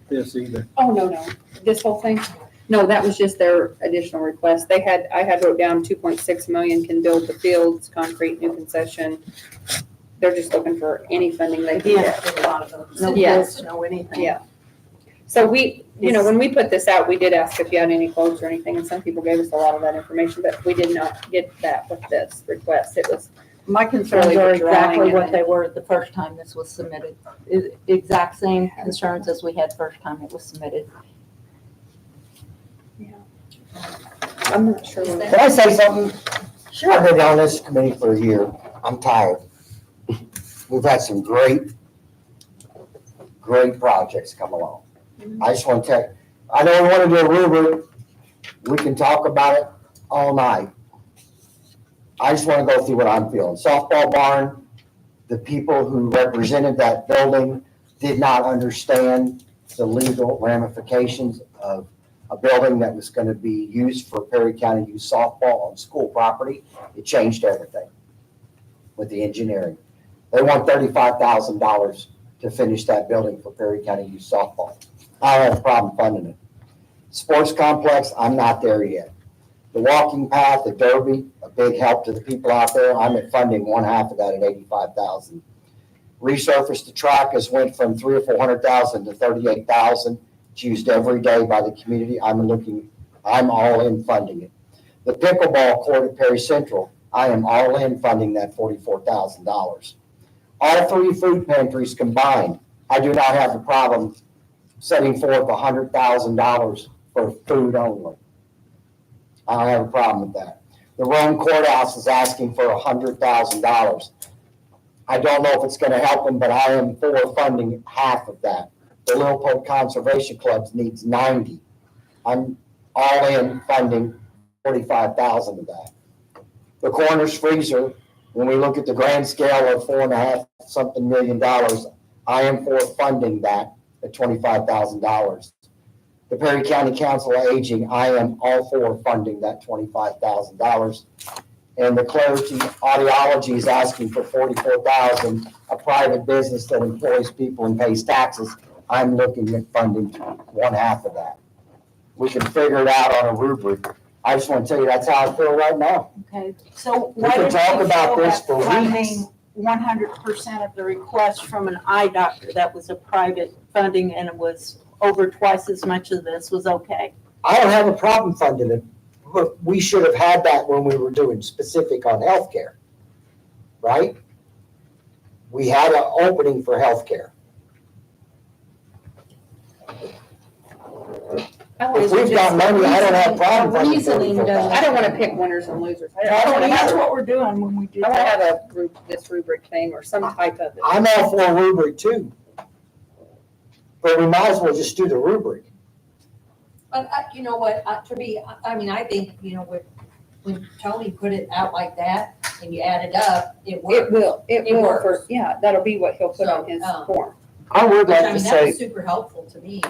this either. Oh, no, this whole thing? No, that was just their additional request. I had wrote down 2.6 million can build the fields, concrete, new concession. They're just looking for any funding they can get. A lot of those. No Yes. quotes, no anything. Yeah. So we, when we put this out, we did ask if you had any quotes or anything, and some people gave us a lot of that information, but we did not get that with this request. It was, My concerns Really are withdrawing exactly it. what they were the first time this was submitted. Exact same concerns as we had first time it was submitted. I'm not sure. Is what- Can I say something? Sure. I've been on this committee for a year. I'm tired. We've had some great projects come along. I just want to tell, I know we want to do a rubric. We can talk about it all night. I just want to go through what I'm feeling. Softball barn, the people who represented that building did not understand the legal ramifications of a building that was going to be used for Perry County youth softball on school property. It changed everything with the engineering. They want $35,000 to finish that building for Perry County youth softball. I don't have a problem funding it. Sports complex, I'm not there yet. The walking path, the Derby, a big help to the people out there. I'm at funding one half of that at $85,000. Resurface the track has went from $300,000 or $400,000 to $38,000. It's used every day by the community. I'm all in funding it. The pickleball court at Perry Central, I am all in funding that $44,000. All three food pantries combined, I do not have a problem setting forth $100,000 for food only. I don't have a problem with that. The Rome Courthouse is asking for $100,000. I don't know if it's gonna help them, but I am for funding half of that. The Little Poke Conservation Clubs needs 90. I'm all in funding 45,000 of that. The Corners Freezer, when we look at the grand scale of $4.5 something million, I am for funding that at $25,000. The Perry County Council of Aging, I am all for funding that $25,000. And the Clarity Audiology is asking for $44,000, a private business that employs people and pays taxes. I'm looking at funding one half of that. We can figure it out on a rubric. I just want to tell you, that's how I feel right now. Okay, so We why can did talk you about feel this that for weeks. funding 100% of the request from an eye doctor that was a private funding and it was over twice as much of this was okay? I don't have a problem funding it, but we should have had that when we were doing specific on healthcare, right? We had an opening for healthcare. If we've got money, I don't have a problem funding Reasoning doesn't- I $34,000. don't want to pick winners and losers. I That's want to have, what we're doing when we do I want to that. have this rubric thing or some type of it. I'm all for a rubric too. But we might as well just do the rubric. But you know what, I think, when Tony put it out like that and you add it up, it It works. will, It for, works. yeah, that'll be what he'll put on So, his um, form. I would like to That say, was super helpful to me.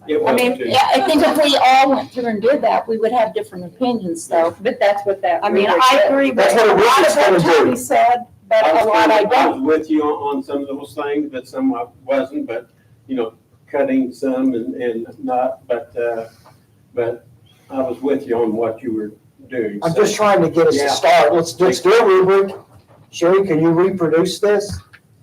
It I was mean, too. yeah, I think if we all went through and did that, we would have different opinions though. But that's what that. I mean, rubric I says. agree with That's what a a lot rubric's of what gonna do. Tony said, but a lot I I don't. was with you on some of those things, but some I wasn't, but, cutting some and not, but I was with you on what you were doing. I'm so. just trying to get us Yeah. to start. Let's do a rubric. Sherry, can you reproduce this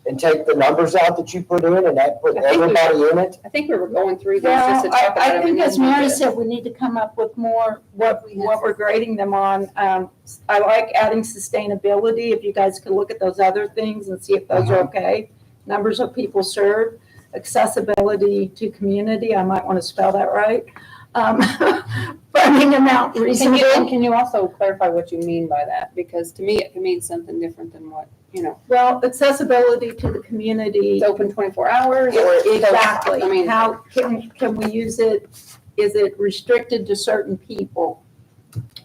and take the numbers out that you put in and that put I think we everybody in it? I think we were going through these Yeah, just to talk about I them. think and as then we Mary did. said, we need to come up with more, what we're grading them on. I like adding sustainability, if you guys could look at those other things and see if those are okay. Numbers of people served, accessibility to community, I might want to spell that right. Funding amount reasonable. Can you also clarify what you mean by that? Because to me, it can mean something different than what, Well, accessibility to the community. it's open 24 hours or. Exactly. I mean, How can we use it? Is it restricted to certain people?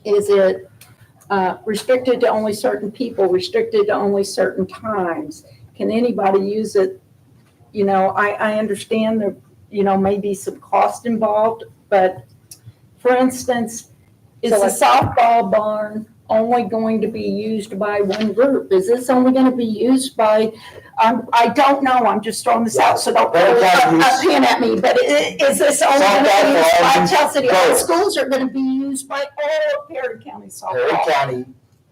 Is it restricted to only certain people, restricted to only certain times? Can anybody use it? I understand there, may be some cost involved but for instance, is So the like- softball barn only going to be used by one group? Is this only gonna be used by, I don't know, I'm just throwing this out, so don't They're throw gonna use- a pin at me, but is this only gonna Softball be used by barns, Tell City? All both. schools are gonna be used by all of Perry County Perry softball. County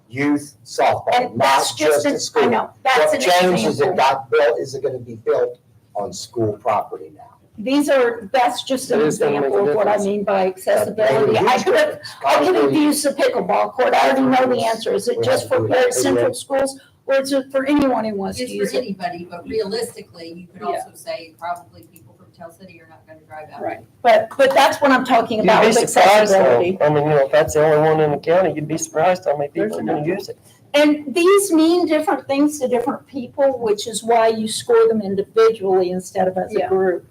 Youth Softball, And not that's just an- at school. I know, that's an What changed is it example. got built, is it gonna be built on school property now? That's just an It is gonna make a example of what I difference. mean by That accessibility. made a I huge could have, difference. I could have Concrete, used the pickleball court. I already know the answer. Is it just for Perry Central schools or is it for anyone who wants to It's use for it? anybody, but realistically, you could Yeah. also say probably people from Tell City are not gonna drive out. Right. But that's what I'm talking You'd about be with surprised though. accessibility. I mean, if that's the only one in the county, you'd be surprised how many people are gonna use it. And these mean different things to different people, which is why you score them individually instead of as a Yeah. group.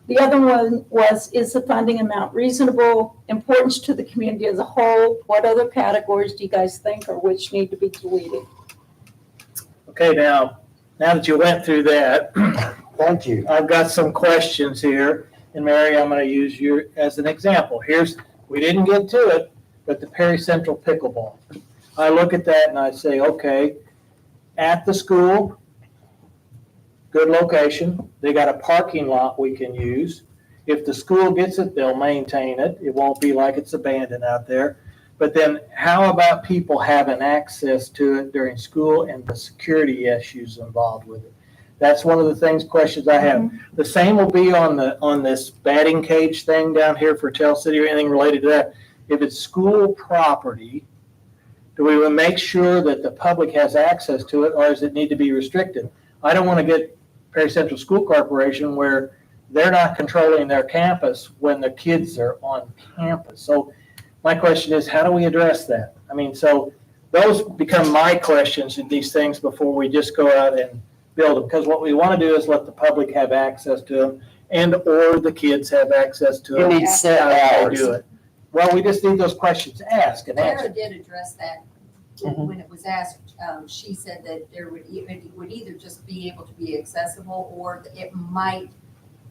The other one was, is the funding amount reasonable, importance to the community as a whole? What other categories do you guys think or which need to be deleted? Okay, now that you went through that, Thank you. I've got some questions here, and Mary, I'm gonna use you as an example. We didn't get to it, but the Perry Central pickleball. I look at that and I say, okay, at the school, good location, they got a parking lot we can use. If the school gets it, they'll maintain it. It won't be like it's abandoned out there. But then how about people having access to it during school and the security issues involved with it? That's one of the questions I have. The same will be on this batting cage thing down here for Tell City or anything related to that. If it's school property, do we make sure that the public has access to it, or does it need to be restricted? I don't want to get Perry Central School Corporation where they're not controlling their campus when the kids are on campus. So my question is, how do we address that? I mean, so those become my questions in these things before we just go out and build them. Because what we want to do is let the public have access to them or the kids have access to You them. need set How do hours. they do it? Well, we just need those questions asked and Tara answered. did address that Mhm. when it was asked. She said that it would either just be able to be accessible or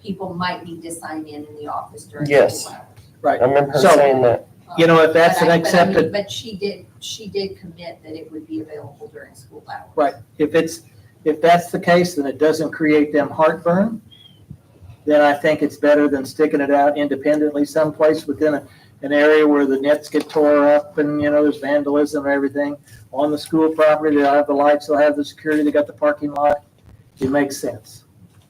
people might need to sign in the office during Yes. school hours. Right. I remember her So- saying that. You know, if that's But an I mean, accepted, But she did commit that it would be available during school hours. right, if that's the case, then it doesn't create them heartburn, then I think it's better than sticking it out independently someplace within an area where the nets get tore up and, there's vandalism and everything. On the school property, they'll have the lights, they'll have the security, they got the parking lot. It makes sense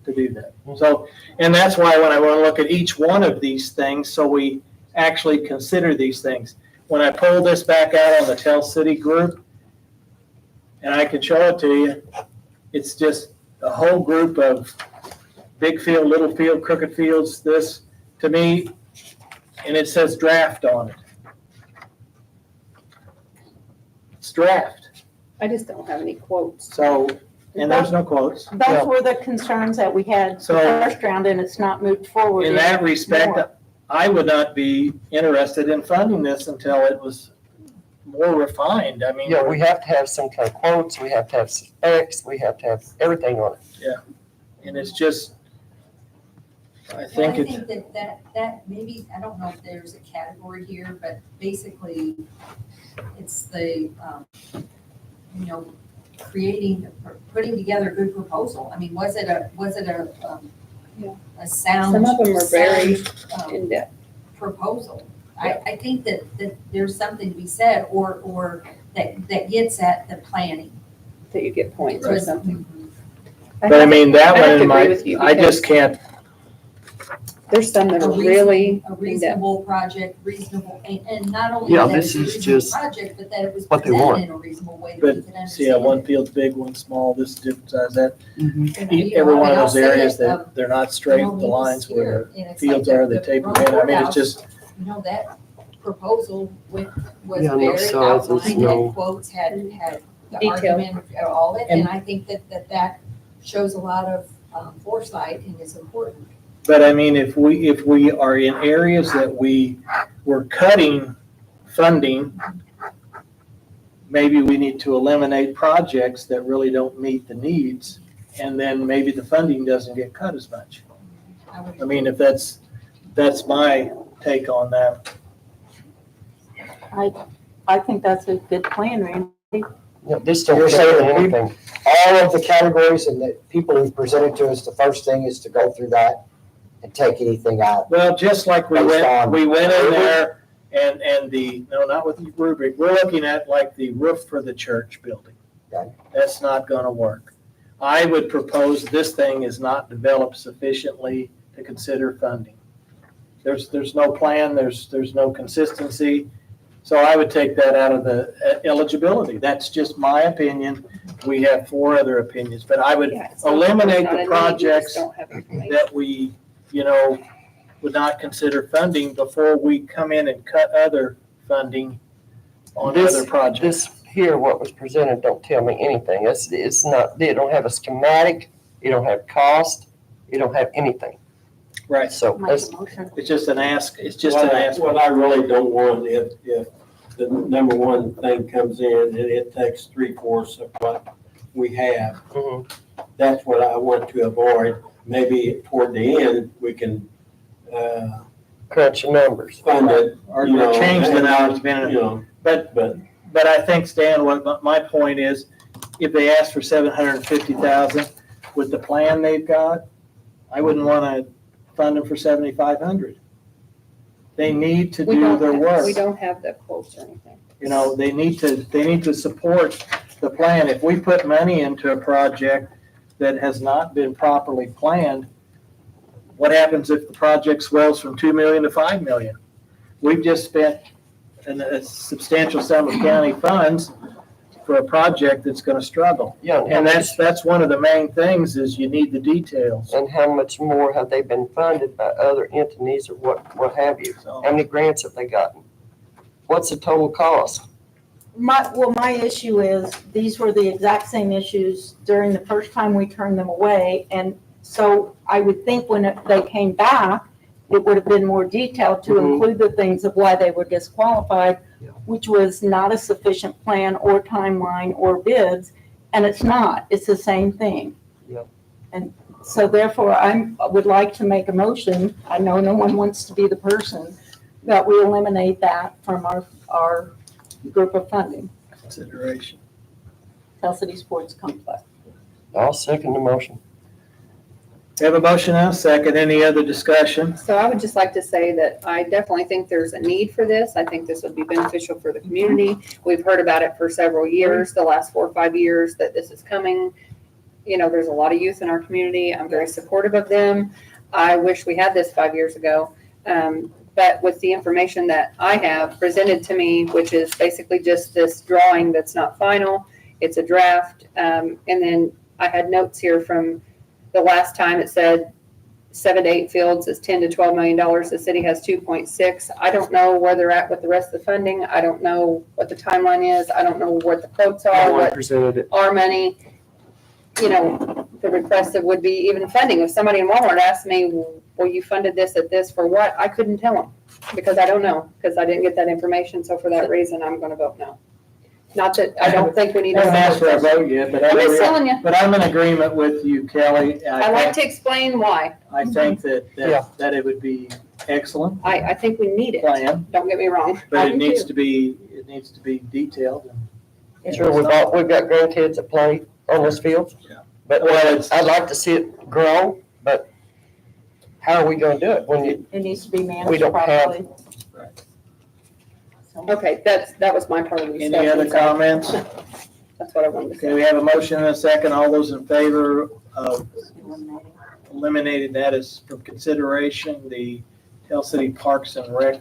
to do that. So, and that's why when I want to look at each one of these things, so we actually consider these things. When I pull this back out on the Tell City group, and I can show it to you, it's just a whole group of big field, little field, crooked fields, this, to me, and it says draft on it. It's draft, I just don't have any quotes. so, and there's no quotes. Those were the concerns that we had the So- first round and it's not moved forward. In that more. respect, I would not be interested in funding this until it was more refined. I mean, Yeah, we have to have some kind of quotes, we have to have specs, we have to have everything on it. and it's just, I Well, think I it's, think that maybe, I don't know if there's a category here, but basically it's the, putting together a good proposal. I mean, was it a Yeah. a sound? Some of them were very sound, in depth. proposal? I think that there's something to be said, or that gets at the planning. That you get points or something. but I mean, that I one have to in agree with you I just can't, There's some that A are reason- really A in depth. reasonable project, and not only Yeah, that this it's a is reasonable just project, but that it was what they presented want. in a reasonable way that we but could understand. see, one it. field's big, one's small, this is different size, that. And, Every one of and I'll those say areas it, that they're not straight, the he was lines where here, and the it's fields like are, they the taper Rome in. I mean, it's courthouse, just, that proposal was Yeah, no very sizes, outlined, no- had quotes, had the Detail. argument, all of it, and And- I think that shows a lot of foresight and is important. but I mean, if we are in areas that we're cutting funding, maybe we need to eliminate projects that really don't meet the needs, and then maybe the funding doesn't get cut as much. I would I mean, if that's my take on that? I think that's a good plan, Randy. Yeah, this don't You're fit saying in we- anything. All of the categories and the people who presented to us, the first thing is to go through that and take anything out. Well, just like we Based went, on we went in rubric? there and no, not with the rubric. We're looking at like the roof for the church building. Okay. That's not gonna work. I would propose this thing is not developed sufficiently to consider funding. There's no plan, there's no consistency. So I would take that out of the eligibility. That's just my opinion. We have 4 other opinions, but I would Yeah, it's not- eliminate it's not a the need, we just projects don't have information. that we, would not consider funding before we come in and cut other funding on This- other projects. This here, what was presented, don't tell me anything. It's not, they don't have a schematic, you don't have cost, you don't have anything. Right, So Make that's, a motion. it's just an ask, it's just an ask. What I really don't want, if the number one thing comes in and it takes 3/4 of what we have, mhm. that's what I want to avoid. Maybe toward the end, we can, Crunch the numbers. fund it, Or you know. change the hours You been, know, but, but but I think, Stan, what my point is, if they ask for 750,000 with the plan they've got, I wouldn't wanna fund them for 7,500. They need to We do don't their have- work. We don't have the quotes or anything. They need to support the plan. If we put money into a project that has not been properly planned, what happens if the project swells from 2 million to 5 million? We've just spent a substantial sum of county funds for a project that's gonna struggle. Yeah, And that's one of the main things is you need the details. and how much more have they been funded by other entities or what have you? So, How many grants have they gotten? What's the total cost? My issue is, these were the exact same issues during the first time we turned them away. And so I would think when they came back, it would have been more detailed to Mhm. include the things of why they were disqualified, Yeah. which was not a sufficient plan or timeline or bids. And it's not, it's the same thing. Yeah. And so therefore, I would like to make a motion, I know no one wants to be the person, that we eliminate that from our group of funding, consideration. Tell City Sports Complex. I'll second the motion. We have a motion and a second. Any other discussion? So I would just like to say that I definitely think there's a need for this. I think this would be beneficial for the community. We've heard about it for several years, the last 4 or 5 years that this is coming. There's a lot of youth in our community. I'm very supportive of them. I wish we had this 5 years ago. But with the information that I have presented to me, which is basically just this drawing that's not final, it's a draft. And then I had notes here from the last time. It said 7 to 8 fields is $10 to $12 million. The city has 2.6. I don't know where they're at with the rest of the funding. I don't know what the timeline is. I don't know what the quotes No are, one what presented it. our money. The request that would be even funding. If somebody in Walmart asked me, well, you funded this at this for what? I couldn't tell them because I don't know, because I didn't get that information. So for that reason, I'm going to vote no. Not that I don't think we need I to. haven't asked for a vote yet, but I'm just telling you. I'm in agreement with you, Kelly. I like to explain why. I think that Yeah. it would be excellent I think we need it. plan, Don't get me wrong. but I it do needs too. to be detailed. Sure, we've got grandkids that play on those fields. Yeah. But Well, it's- I'd like to see it grow, but how are we gonna do it when you, It needs to be We managed don't have- properly. So, Okay, that was my part of the discussion. Any other so comments? That's what I wanted to say. Okay, we have a motion and a second. All those in favor of eliminating. eliminating that as from consideration, the Tell City Parks and Rec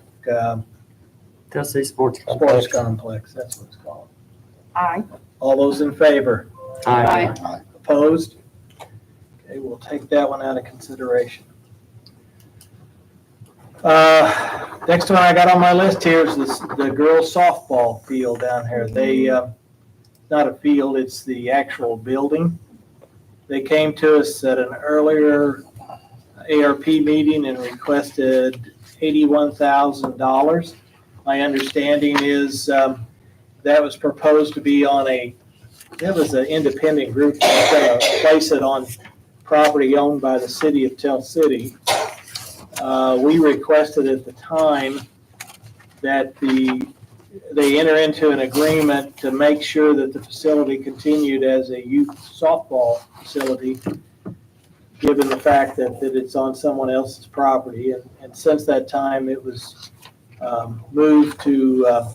Tennessee Sports Sports Complex? Complex, that's what it's called. Aye. All those in favor? Aye. Opposed? Okay, we'll take that one out of consideration. Next one I got on my list here is the girls softball field down here. They, not a field, it's the actual building. They came to us at an earlier ARP meeting and requested $81,000. My understanding is that was proposed to be on that was an independent group that was going to place it on property owned by the city of Tell City. We requested at the time that they enter into an agreement to make sure that the facility continued as a youth softball facility, given the fact that it's on someone else's property. And since that time, it was moved to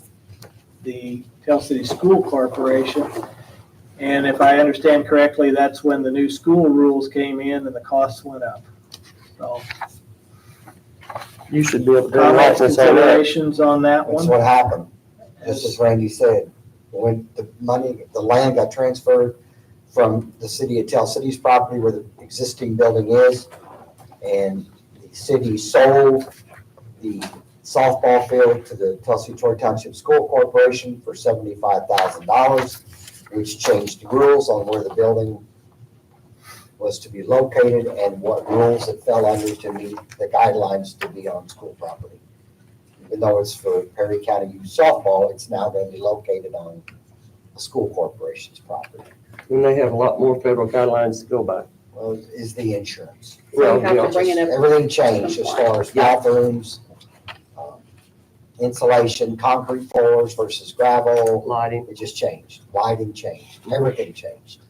the Tell City School Corporation. And if I understand correctly, that's when the new school rules came in and the costs went up. So, You should be able to. comments, considerations on that That's one? what happened, just as Randy said. When the land got transferred from the city of Tell City's property where the existing building is, and the city sold the softball field to the Tell City Troy Township School Corporation for $75,000, which changed the rules on where the building was to be located and what rules it fell under to meet the guidelines to be on school property. Even though it's for Perry County Youth Softball, it's now going to be located on the school corporation's property. And they have a lot more federal guidelines to go by. Well, is the insurance. So you have yeah. to bring it up. Everything changed as far as bathrooms, insulation, concrete floors versus gravel. Lighting. It just changed. Lighting changed. Everything changed.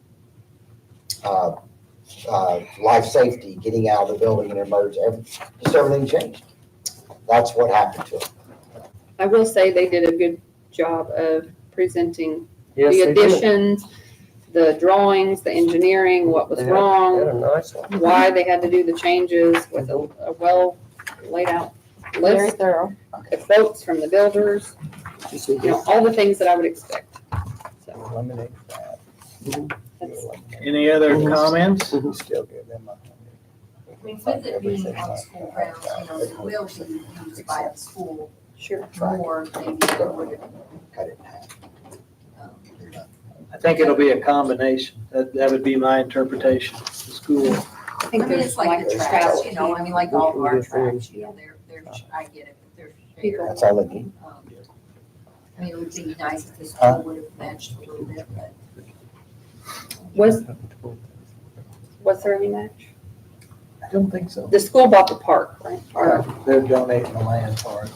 Life safety, getting out of the building and emerge, just everything changed. That's what happened to it. I will say they did a good job of presenting Yes, the they did. additions, the drawings, the engineering, what was They had wrong, a nice one. why they had to do the changes with a well laid out Very list, thorough. the quotes from the builders, You see you know, this? all the things that I would expect. So Eliminate that. that's, Any other comments? Still give them I mean, with it being on school grounds, you know, it will be used by the school sure. more maybe than it would cut it in half. I think it'll be a combination. That would be my interpretation. The school, I I think mean, there's it's like the trash, travel. you know, I mean, like all of our trash, you know, they're, I get it, but they're shared. That's all they need. I mean, it would be nice if the school would have matched a little bit, but. Was there any match? I don't think so. The school bought the park, right? Or, They're donating the land for it.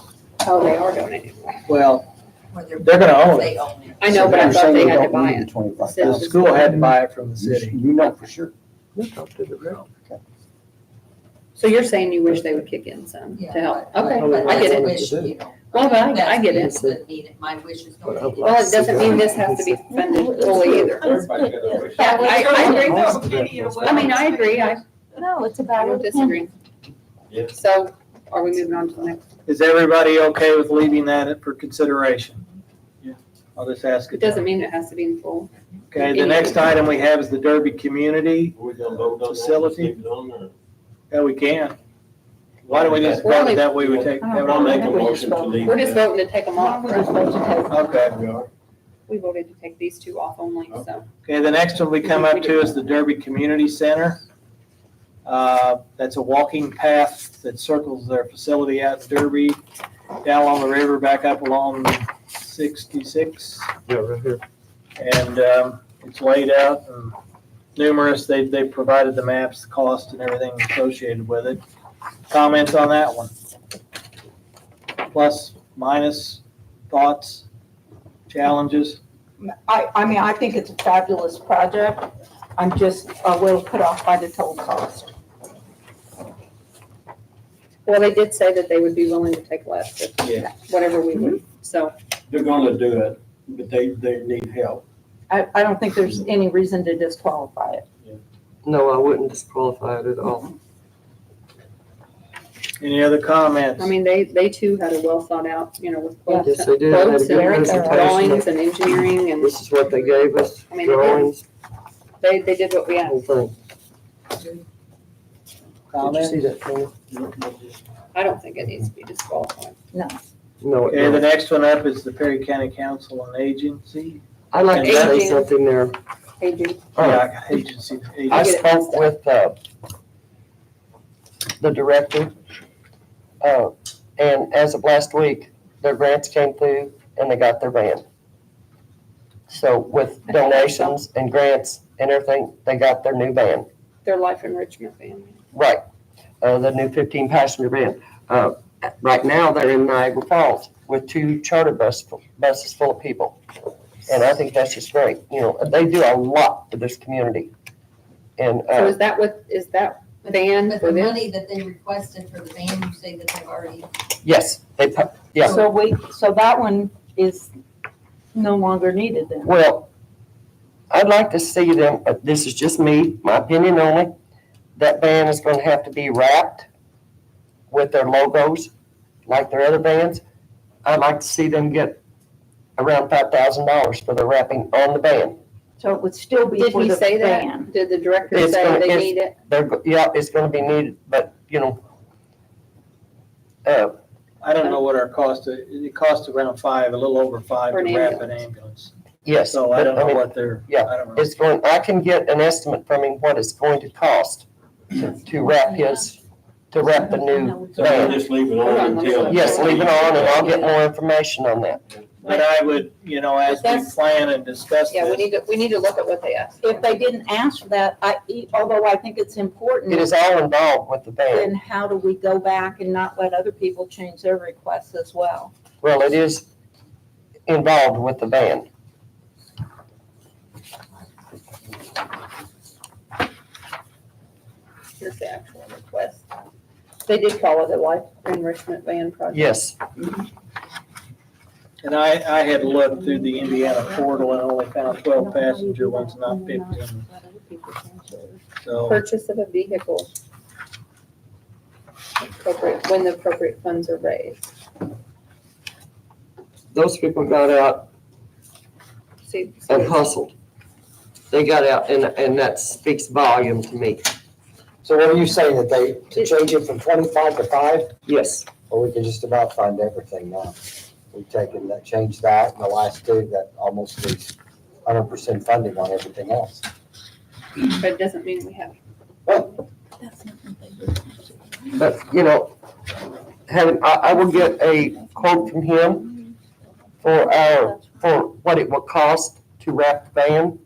oh, they are donating. Well, Or they're gonna own it. They own it. I know, but I thought they had to buy it. The school had to buy it from the city. You know for sure. So you're saying you wish they would kick in some to help? Okay, I get it. Wish, you know. Well, but I get it. Doesn't mean it, my wish is no. Well, it doesn't mean this has to be funded fully either. Yeah, I agree. I mean, I agree. I No, it's about. don't disagree. So are we moving on to the next? Is everybody okay with leaving that for consideration? Yeah. I'll just ask It it. doesn't mean it has to be in full. Okay, the next item we have is the Derby Community. We're gonna vote on that, Facility? leave it on there. Yeah, we can. Why don't we just vote it that way we take? I'll make a motion to leave. We're just voting to take them off. We're just supposed to take. Okay. We are. We voted to take these two off only, so. Okay, the next one we come up to is the Derby Community Center. That's a walking path that circles their facility out in Derby, down along the river, back up along 66. Yeah, right here. And it's laid out and numerous, they provided the maps, the cost and everything associated with it. Comments on that one? Plus, minus, thoughts, challenges? I mean, I think it's a fabulous project. I'm just a little put off by the total cost. Well, they did say that they would be willing to take less, but Yeah. whatever we would, so. They're gonna do it, but they need help. I don't think there's any reason to disqualify it. No, I wouldn't disqualify it at all. Any other comments? I mean, they too had a well thought out, you know, with quotes, Yes, they did. They had a quotes good and presentation. drawings and engineering and This is what they gave us, I mean, it is. drawings, they did what we whole asked. thing. Did you Comments? see that, Tony? I don't think it needs to be disqualified. No, it Okay, the don't. next one up is the Perry County Council on Agency. I'd like to say Aging. something there. Hey, Judy. Yeah, I got agency. I get it spoke with, the director, and as of last week, their grants came through and they got their van. So with donations and grants and everything, they got their new van. Their life enrichment family. Right. the new 15 passenger van. Right now, they're in Niagara Falls with 2 charter buses full of people. And I think that's just great. You know, they do a lot for this community. And, So is that van But for the this? money that they requested for the van, you say that they've already, yes, yeah. So that one is no longer needed then. Well, I'd like to see them, this is just me, my opinion only, that van is gonna have to be wrapped with their logos, like their other vans. I'd like to see them get around $5,000 for the wrapping on the van. So it would still be Did for he the say van. that? Did the director It's say gonna- they it's- need it? Yeah, it's gonna be needed, but, you know, I don't know what our cost, it costs around 5, a little over 5 For to an wrap an ambulance. ambulance. yes. So I but, don't know mean, what they're, yeah, I don't know. It's going, I can get an estimate from him what it's going to cost to wrap the new So we'll van. just leave it Hold on, on let me until. look. Yes, leave it on and I'll get more information on that. But I would, you know, as we That's- plan and discuss Yeah, this, we need to look at what they asked. If they didn't ask for that, although I think it's important, It is all involved with the van. then how do we go back and not let other people change their requests as well? Well, it is involved with the van. Here's the actual request. They did call it a life enrichment van project. Yes, and I had looked through the Indiana portal and only found 12 passenger ones, not 15. So, Purchase of a vehicle. Appropriate, when the appropriate funds are raised. those people got out See, and hustled. They got out and that speaks volume to me. So what are you saying, that to change it from 25 to 5? Yes, Or we can just about find everything now? We've taken that, changed that, and the last 2, that almost is 100% funding on everything else. but it doesn't mean we have. but, you know, I will get a quote from him for what it will cost to wrap the van.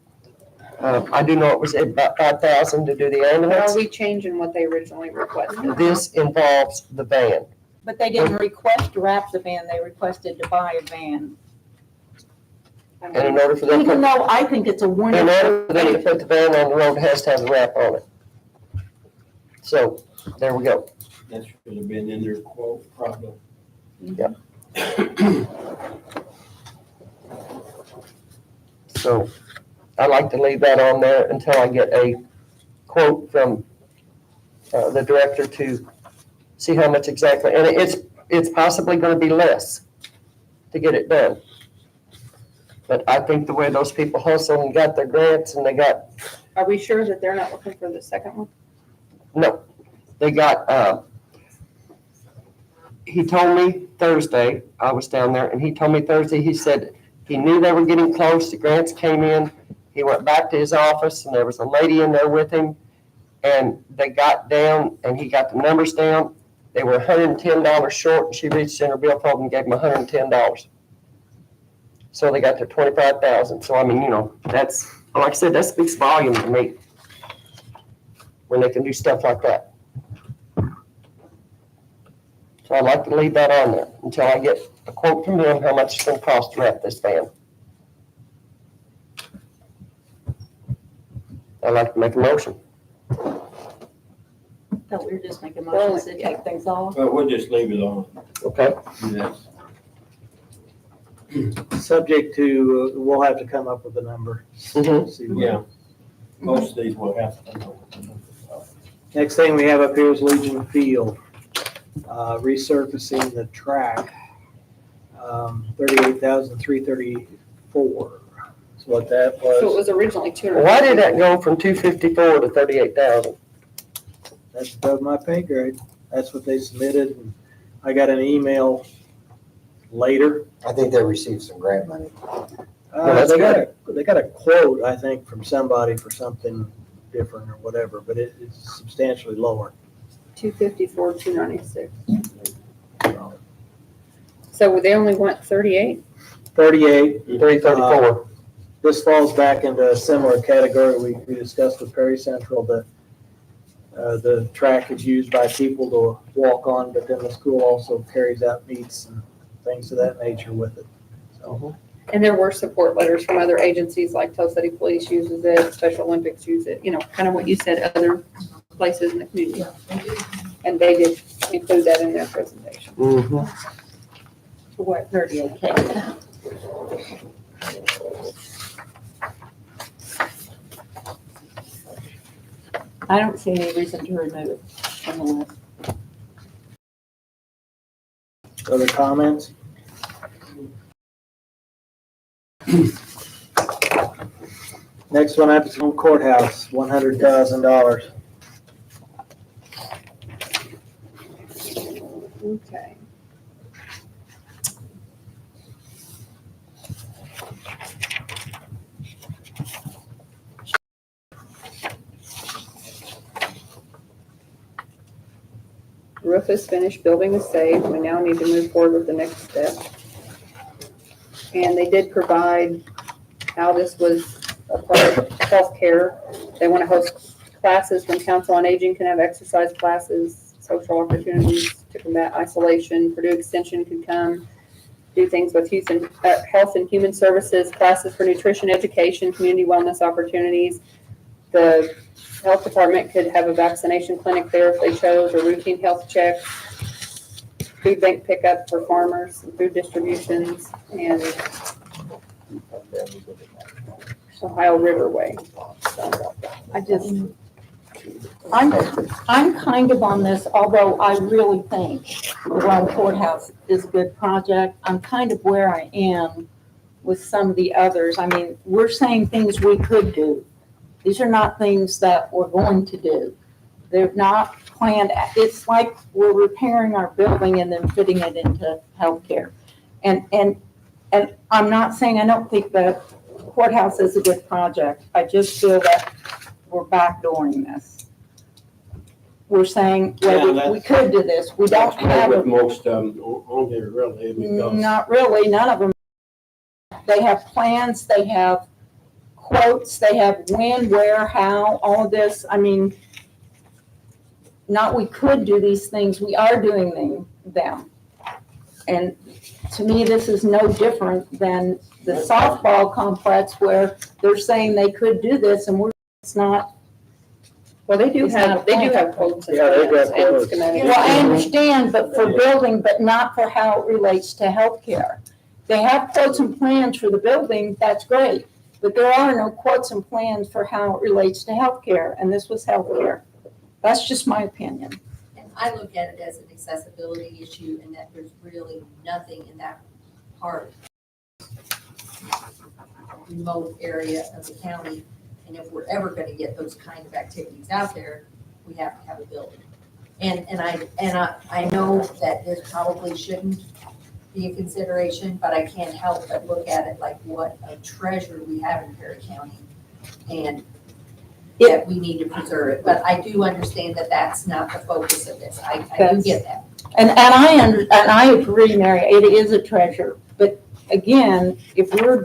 I do know it was about 5,000 to do the Are ambulance. we changing what they originally requested? This involves the van. But they didn't request to wrap the van, they requested to buy a van. And in order for them to Even put, though I think it's a in wonderful. order for them to put the van on the road, it has to have a wrap on it. So, there we go. That should have been in their quote, probably. So, I like to leave that on there until I get a quote from the director to see how much exactly, and it's possibly gonna be less to get it done. But I think the way those people hustled and got their grants and they got, Are we sure that they're not looking for the second one? no, they got, he told me Thursday, I was down there, and he told me Thursday, he said he knew they were getting close, the grants came in, he went back to his office, and there was a lady in there with him, and they got down, and he got the numbers down, they were $110 short, and she reached in her billfold and gave him $110. So they got their 25,000, so I mean, you know, that's, like I said, that speaks volume to me, when they can do stuff like that. So I'd like to leave that on there until I get a quote from him, how much it's gonna cost to wrap this van. I'd like to make a motion. Thought we were just making motions to take things off. But we'll just leave it on. Okay. Yes. subject to, we'll have to come up with a number. Mhm. See what- Yeah. Most of these will have to. Next thing we have up here is Legion Field, resurfacing the track, 38,334 is what that So it was. was originally 200. Why did that go from 254 to 38,000? That's above my pay grade. That's what they submitted. And I got an email later. I think they received some grant money. that's They got a quote, I think, from somebody for something different or whatever, but it's substantially lower. 254, 296. So they only want 38? 38, 334. this falls back into a similar category we discussed with Perry Central, the The track is used by people to walk on, but then the school also carries out meets and things of that nature with it. So, And there were support letters from other agencies, like Tell City Police uses it, Special Olympics use it, kind of what you said, other places in the community. And they did include that in their presentation. Mhm. For what, 38K? I don't see any reason to remove it from the list. other comments? Next one up is home courthouse, $100,000. Okay. Roof is finished, building is saved, we now need to move forward with the next step. And they did provide how this was a part of healthcare. They want to host classes when Council on Aging can have exercise classes, social opportunities to combat isolation. Purdue Extension could come, do things with health and human services, classes for nutrition education, community wellness opportunities. The health department could have a vaccination clinic there if they chose, or routine health checks, food bank pickup for farmers, and food distributions, and Ohio Riverway. I'm kind of on this, although I really think the Rome Courthouse is a good project. I'm kind of where I am with some of the others. I mean, we're saying things we could do. These are not things that we're going to do. They're not planned. It's like we're repairing our building and then fitting it into healthcare. And I'm not saying I don't think the courthouse is a good project. I just feel that we're backdooring this. We're saying, well, we could do this. We don't have With a, most of them on here, really, because not really, none of them. They have plans, they have quotes, they have when, where, how, all of this. I mean, not we could do these things, we are doing them. And to me, this is no different than the softball complex where they're saying they could do this and it's not. Well, they do have quotes and Yeah, they've got plans and quotes. schematics. Well, I understand, but for building, but not for how it relates to healthcare. They have quotes and plans for the building, that's great, but there are no quotes and plans for how it relates to healthcare, and this was healthcare. That's just my opinion. And I look at it as an accessibility issue and that there's really nothing in that part, remote area of the county. And if we're ever going to get those kind of activities out there, we have to have a building. And I know that this probably shouldn't be a consideration, but I can't help but look at it like what a treasure we have in Perry County. And that we need to preserve it. But I do understand that that's not the focus of this. I do get that. And I agree, Mary, it is a treasure, but again, if we're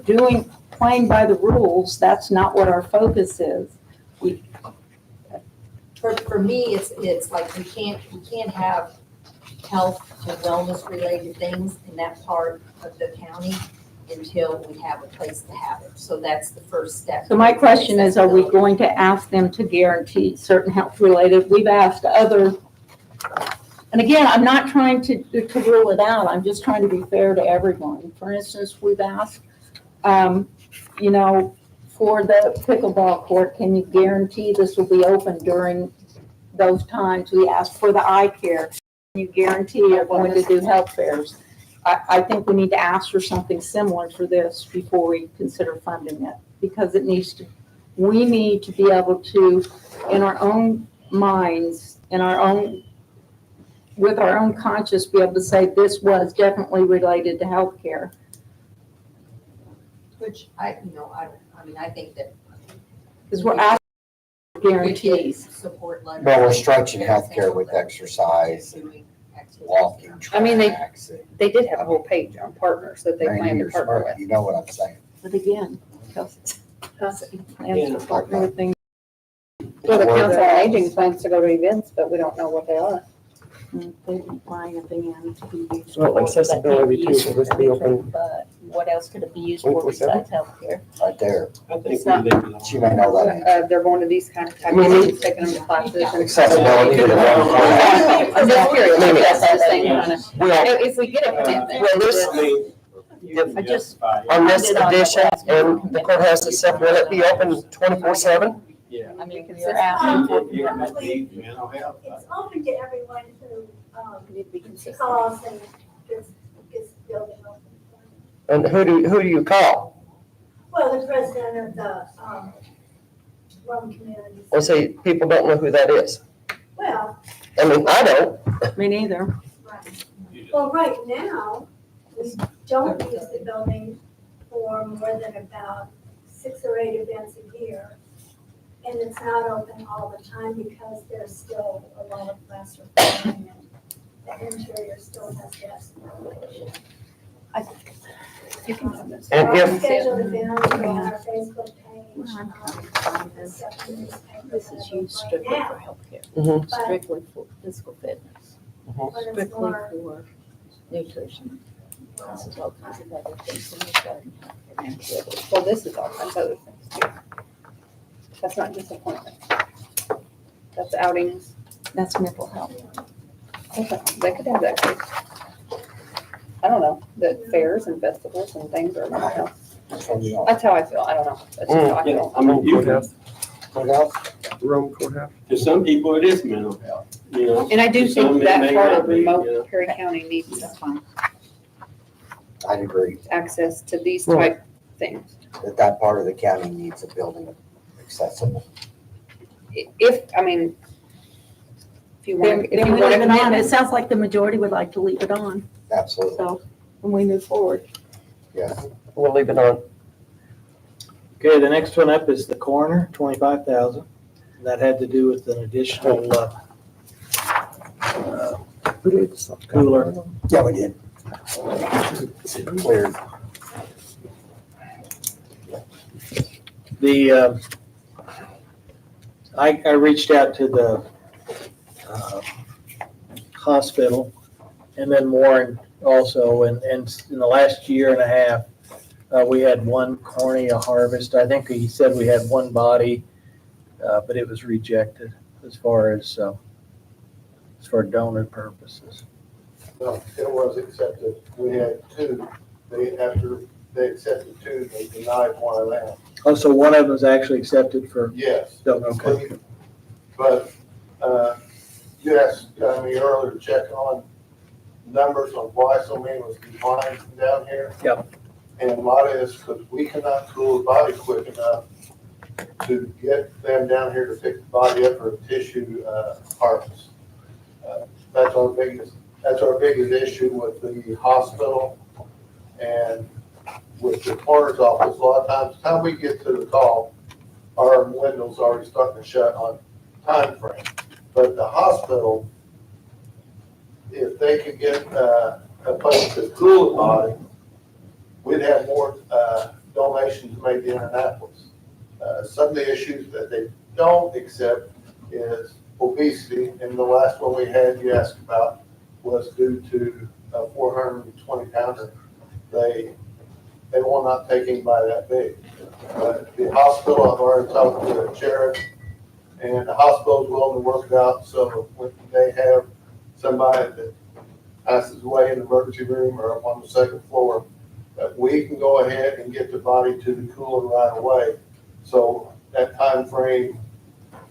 playing by the rules, that's not what our focus is. For me, it's like we can't have health and wellness related things in that part of the county until we have a place to have it. So that's the first step. So my question is, are we going to ask them to guarantee certain health related? We've asked other, and again, I'm not trying to rule it out. I'm just trying to be fair to everyone. For instance, we've asked, for the pickleball court, can you guarantee this will be open during those times? We asked for the eye care. Can you guarantee you're going to do health fairs? I think we need to ask for something similar for this before we consider funding it, because we need to be able to, in our own minds, with our own conscience, be able to say this was definitely related to healthcare. Which I think that. Because we're asking for guarantees. Support letters. But we're stretching healthcare with exercise and Doing activities. walking I mean, tracks and They did have a whole page on partners that they Randy, plan to you're partner smart. with. You know what I'm saying. But again, Kelsey plans to partner with things. Well, the council on aging plans to go to events, but we don't know what they are. They didn't bring a van to be used. Well, for, accessibility but can't be used too, for would be furniture, open But what else could it be used for 24/7? besides healthcare? Right there. I think It's we not- leave it alone. She may know that. They're going to these kind of type of Mhm. things, taking them to classes and. Accessibility to the I'm just curious, maybe that's the same kind of, Well, if we get a commitment. well, this, I mean, you can I just- justify it. on this I did on the edition, last and one. the courthouse itself, will it be open 24/7? Yeah. I mean, Consistent. we're asking for You commitment. need mental health. It's open to everyone who, Need to be consistent. calls and gets building open. And who do you call? Well, the president of the, Rome community. Well, see, people don't know who that is. Well, I mean, I don't. Me neither. right. Well, right now, we don't use the building for more than about 6 or 8 events a year. And it's not open all the time because there's still a lot of plaster flooring and the interior still has gas. You can have this. And Our if- scheduled events are on our Facebook page. I'm trying to find the this. second newspaper This is that used right strictly now, for healthcare, Mhm. strictly for physical fitness, but it's strictly more, for nutrition. This is all kinds of other things in the garden. healthcare. Well, this is all kinds of other things too. That's not just appointments. That's outings. That's mental health. Okay, they could have that too. I don't know, that fairs and festivals and things are mental health. That's how I feel, I don't know. That's just how I Yeah, feel. I mean, you can, Rome Courthouse. to some people, it is mental health, you know. And I do To some, think it that may part not of be, you know. remote Perry County needs That's fine. I'd agree access to these Well- type things. that part of the county needs a building accessible. If, I mean, if you want, if Then you we want leave to it on. It commit, sounds like the majority would like to leave it on, Absolutely, so when we move forward. yes. We'll leave it on. Okay, the next one up is the coroner, 25,000. That had to do with an additional cooler. Yeah, we did. Cleared. The, I reached out to the hospital and then Warren also, and in the last year and a half, we had one cornea harvest. I think he said we had one body, but it was rejected as far as for donor purposes. No, it was accepted. We had 2. After they accepted 2, they denied one of them. Oh, so one of them was actually accepted for, Yes. okay. But, you asked me earlier to check on numbers on why so many was declined down here. Yep. And a lot of it is because we cannot cool the body quick enough to get them down here to pick the body up for tissue, harvest. That's our biggest issue with the hospital and with the coroner's office. A lot of times, the time we get to the call, our window's already starting to shut on time frame. But the hospital, if they could get a place to cool the body, we'd have more donations made to Indianapolis. Some of the issues that they don't accept is obesity, and the last one we had you asked about was due to a 420 pounder. They will not take anybody that big. The hospital, I've already talked to the sheriff, and the hospital's willing to work it out, so when they have somebody that passes away in the emergency room or up on the second floor, that we can go ahead and get the body to the cooler right away. So that time frame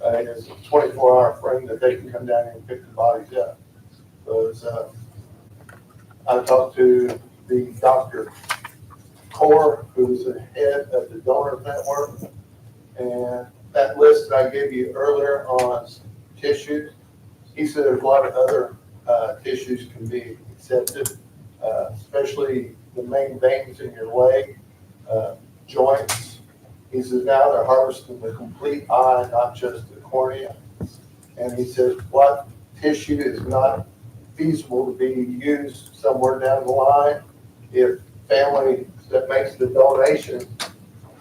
is a 24-hour frame that they can come down here and pick the bodies up. So I talked to the Dr. Core, who's the head of the donor network, and that list that I gave you earlier on tissues, he said there's a lot of other tissues can be accepted, especially the main veins in your leg, joints. He says now they're harvesting the complete eye, not just the cornea. And he says what tissue is not feasible to be used somewhere down the line. If family that makes the donation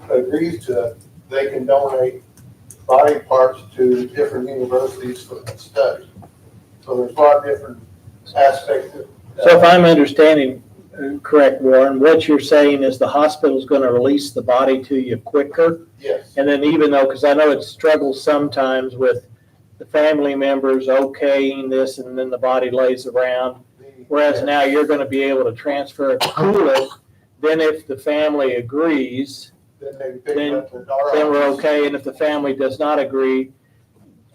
agrees to it, they can donate body parts to different universities for study. So there's a lot of different aspects of. So if I'm understanding correct, Warren, what you're saying is the hospital's gonna release the body to you quicker? Yes, And then even though, because I know it struggles sometimes with the family members okaying this and then the body lays around, whereas now you're gonna be able to transfer it, cool it, then if the family agrees, then they pick it up in our then we're office. okay, and if the family does not agree,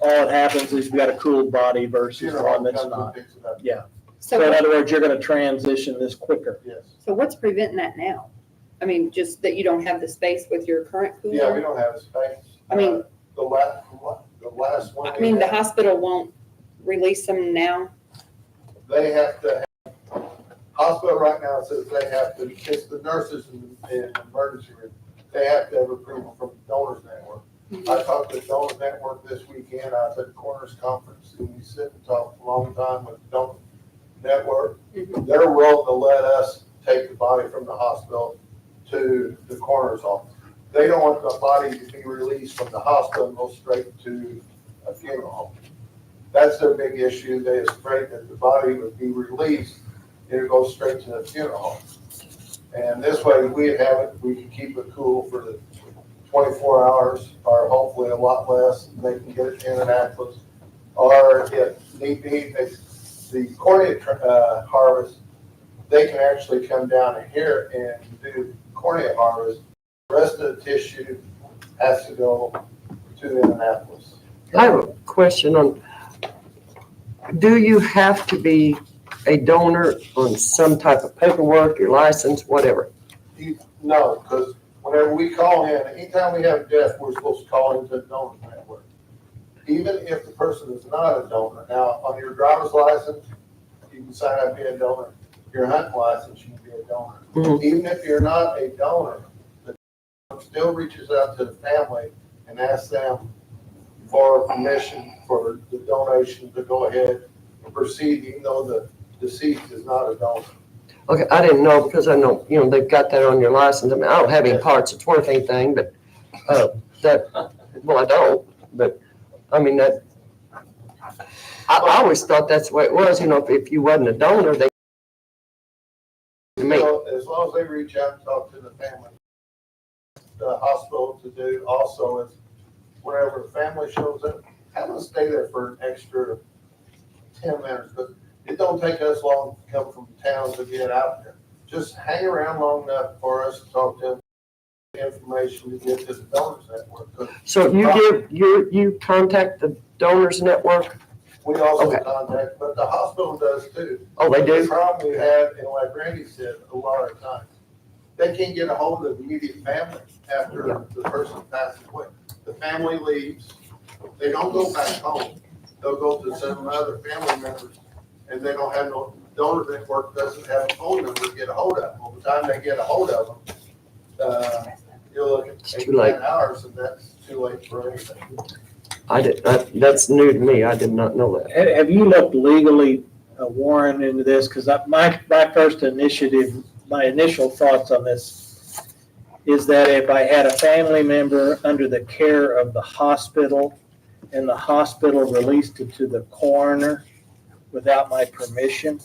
all that happens is you've got a cooled body versus Funeral one home that's comes and not. picks it up. So in So, other words, you're gonna transition this quicker. Yes. so what's preventing that now? I mean, just that you don't have the space with your current Yeah, we cooler? don't have space. I mean- The last one. I we mean, the had, hospital won't release them now? They have to, hospital right now says they have to, it's the nurses in emergency room. They have to have approval from the Donors Network. I talked to the Donors Network this weekend. I was at the Corners Conference and we sit and talk a long time with the Donors Network. Mhm. They're willing to let us take the body from the hospital to the coroner's office. They don't want the body to be released from the hospital and go straight to a funeral home. That's their big issue. They're afraid that the body would be released and it goes straight to the funeral home. And this way we have it, we can keep it cool for the 24 hours or hopefully a lot less. They can get it to Indianapolis. Or if need be, the cornea harvest, they can actually come down here and do cornea harvest. The rest of the tissue has to go to Indianapolis. I have a question on, do you have to be a donor on some type of paperwork, your license, whatever? No, because whenever we call in, anytime we have a death, we're supposed to call into the donor network. Even if the person is not a donor. Now, on your driver's license, you can sign up to be a donor. Your hunting license, you can be a donor. Mhm. Even if you're not a donor, the donor still reaches out to the family and asks them for permission for the donation to go ahead and proceed, even though the deceased is not a donor. Okay, I didn't know because I know, they've got that on your license. I mean, I don't have any parts that's worth anything, but, well, I don't, but, I mean, I always thought that's the way it was, if you wasn't a donor, they, me. So as long as they reach out and talk to the family, the hospital to do also is whenever the family shows up, have them stay there for an extra 10 minutes, but it don't take us long to come from town to get out there. Just hang around long enough for us to talk to them, information to get to the Donors Network. 'Cause So you contact the Donors Network? we also Okay. contact, but the hospital does too. Oh, they The do? problem we have, and like Randy said, a lot of times, they can't get a hold of the immediate family after the person passes away. The family leaves, they don't go back home, they'll go to some other family members, and they don't have no, Donor Network doesn't have a phone number to get a hold of them. By the time they get a hold of them, you're looking at It's 8, too late. 10 hours, and that's too late for anything. That's new to me. I did not know that. Have you looked legally, Warren, into this? Because my first initiative, my initial thoughts on this is that if I had a family member under the care of the hospital and the hospital released it to the coroner without my permission,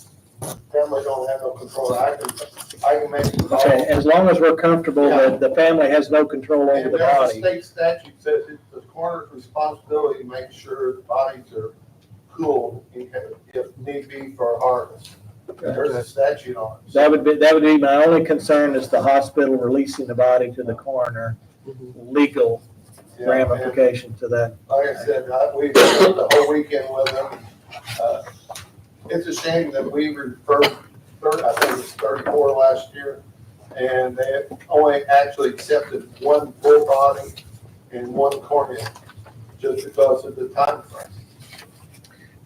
Family don't have no control. I can make a call. okay, as long as we're comfortable that the family has no control over And the there's a body. state statute says it's the coroner's responsibility to make sure the bodies are cool if need be for a harvest. There's a statute on it. That would be my only concern is the hospital releasing the body to the coroner, legal Yeah, and ramifications to that. like I said, we spent the whole weekend with them. It's a shame that we referred, I think it was 34 last year, and they only actually accepted one full body and one cornea, just because of the time frame.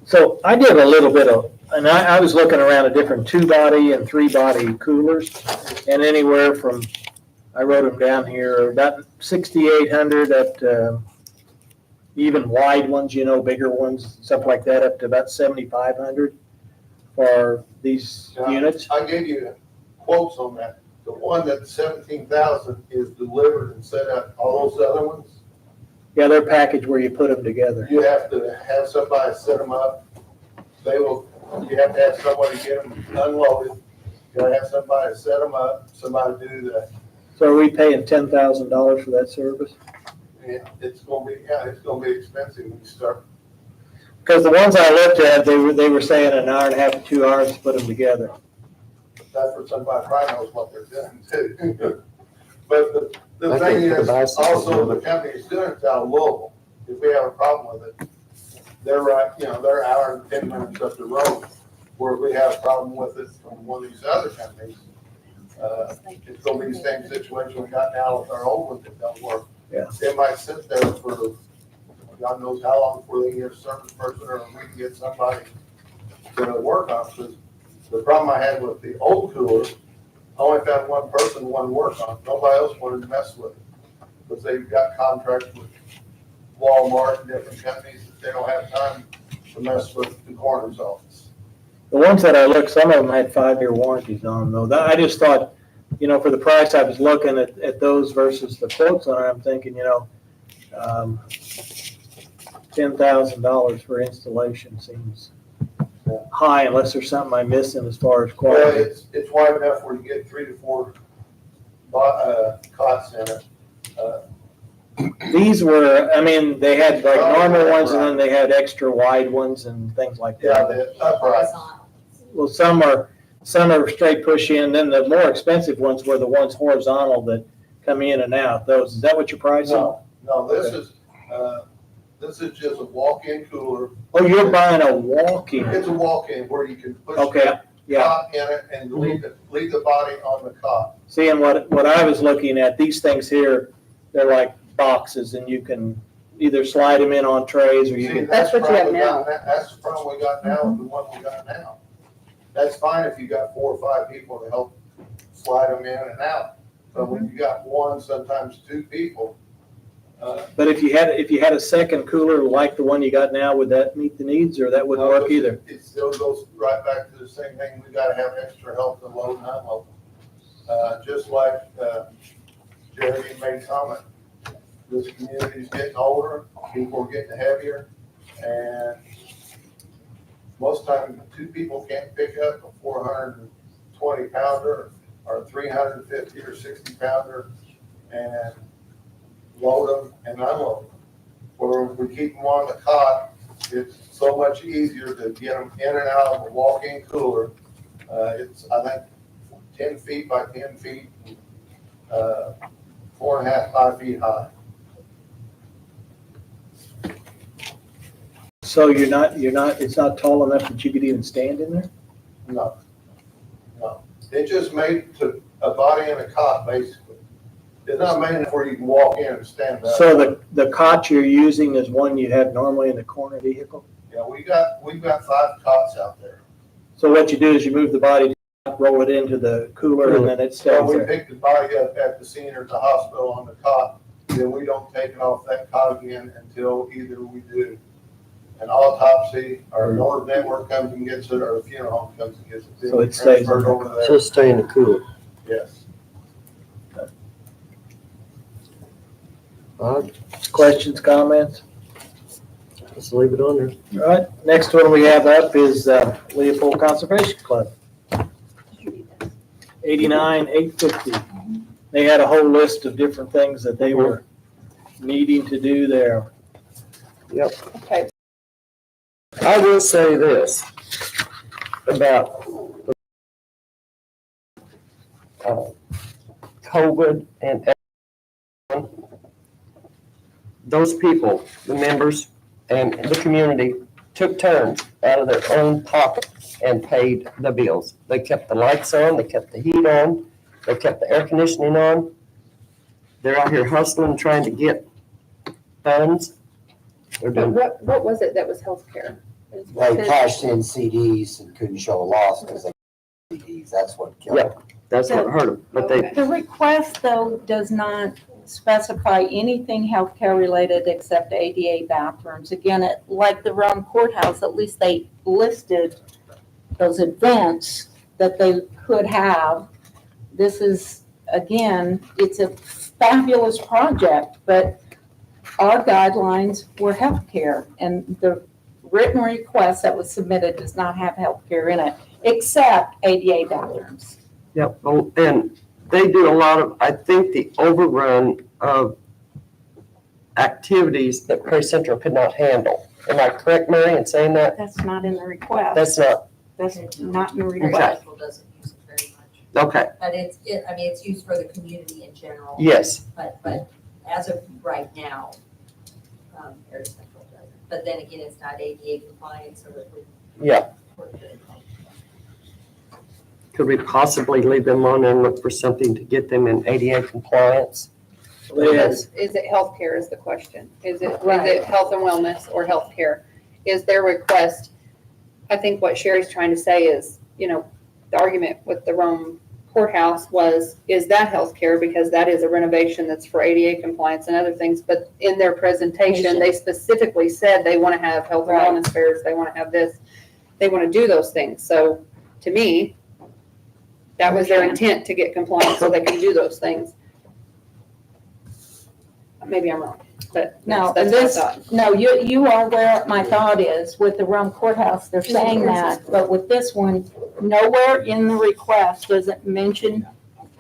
So I did a little bit of, and I was looking around at different 2-body and 3-body coolers, and anywhere from, I wrote them down here, about 6,800 up to even wide ones, bigger ones, stuff like that, up to about 7,500 for these Yeah. units. I gave you quotes on that. The one that's 17,000 is delivered and set up. All those other ones Yeah, they're packaged where you put them together. You have to have somebody set them up. You have to have somebody get them unloaded. You gotta have somebody set them up, somebody do that. So are we paying $10,000 for that service? Yeah, it's gonna be expensive when you start. Because the ones I looked at, they were saying an hour and a half to 2 hours to put them together. That's for somebody probably knows what they're doing too. But the I thing think for the is, bicycles, also yeah. the company's doing it out of Louisville. If we have a problem with it, they're right, they're an hour and 10 minutes up the road. Where if we have a problem with it from one of these other companies, it's gonna be the same situation we got now with our old one that don't work. Yeah. It might sit there for God knows how long before they can get a service person or we can get somebody to work on it. 'Cause the problem I had with the old cooler, I only found one person wanted to work on it. Nobody else wanted to mess with it. Because they've got contracts with Walmart and different companies that they don't have time to mess with the coroner's office. The ones that I looked, some of them had 5-year warranties on them though. I just thought, for the price I was looking at those versus the quotes on it, I'm thinking, $10,000 for installation seems high unless there's something I'm missing as far as Well, quality. it's wide enough where you get 3 to 4 cots in it. These were, they had like normal ones and then they had extra wide ones and things like Yeah, that. the upright. Well, some are straight push in, then the more expensive ones were the ones horizontal that come in and out. Those, is that what you're pricing? No, this is just a walk-in cooler. Oh, you're buying a walk-in. It's a walk-in where you can push Okay, the yeah. cot in it and leave the body on the cot. Seeing what I was looking at, these things here, they're like boxes and you can either slide them in on trays or you See, can, That's what you have the problem we now. got That's the problem we got now with the one we got now. That's fine if you got 4 or 5 people to help slide them in and out. But when you got 1, sometimes 2 people, but if you had a second cooler like the one you got now, would that meet the needs or that wouldn't work either? it still goes right back to the same thing. We gotta have extra help to load and unload. Just like, Jeremy made comment, this community's getting older, people are getting heavier, and most times 2 people can't pick up a 420 pounder or a 350 or 60 pounder and load them and unload them. Or if we keep them on the cot, it's so much easier to get them in and out of a walk-in cooler. It's, I think, 10 feet by 10 feet, 4.5, 5 feet high. So it's not tall enough that you could even stand in there? No. It just made to a body and a cot, basically. It's not made enough where you can walk in and stand up. So the cot you're using is one you have normally in the corner vehicle? Yeah, we've got 5 cots out there. So what you do is you move the body, roll it into the cooler, and then it So stays we there. pick the body up at the scene or at the hospital on the cot, then we don't take it off that cot again until either we do an autopsy or North Network comes and gets it, or the funeral home comes and gets it. Then So we it stays transfer in over there. Just stay in the cooler. Yes. Questions, comments? Let's leave it on there. All right, next one we have up is Leopold Conservation Club. 89,850. They had a whole list of different things that they were needing to do there. Okay, I will say this about COVID and everyone. Those people, the members and the community, took turns out of their own pocket and paid the bills. They kept the lights on, they kept the heat on, they kept the air conditioning on. They're out here hustling, trying to get funds. They're but doing, what was it that was healthcare? They cashed in CDs and couldn't show a loss because they CDs. That's what killed them. that's what hurt them, but they, Okay. The request, though, does not specify anything healthcare related except ADA bathrooms. Again, like the Rome Courthouse, at least they listed those events that they could have. This is, again, it's a fabulous project, but our guidelines were healthcare, and the written request that was submitted does not have healthcare in it, except ADA bathrooms. Yep, oh, and they do a lot of, I think, the overrun of activities that Prairie Central could not handle. Am I correct, Mary, in saying that? That's not in the request. That's not, That's not in the Okay. request. Central doesn't use it very much, okay, but I mean, it's used for the community in general. yes, But as of right now, Perry Central doesn't. But then again, it's not ADA compliant, so it would. yeah. work good. Could we possibly leave them on and look for something to get them in ADA compliance? Liz, Is it healthcare is the question? Is it health and wellness or healthcare? Is their request, I think what Sherry's trying to say is, the argument with the Rome courthouse was, is that healthcare? Because that is a renovation that's for ADA compliance and other things, but in their presentation, they specifically said they want to have health and Right. wellness fairs, they want to have this, they want to do those things. So to me, that was their intent, to get compliance so they can do those things. Maybe I'm wrong, but No, that's and what I this, thought. no, you are where my thought is, with the Rome courthouse, they're saying that, but with this one, nowhere in the request does it mention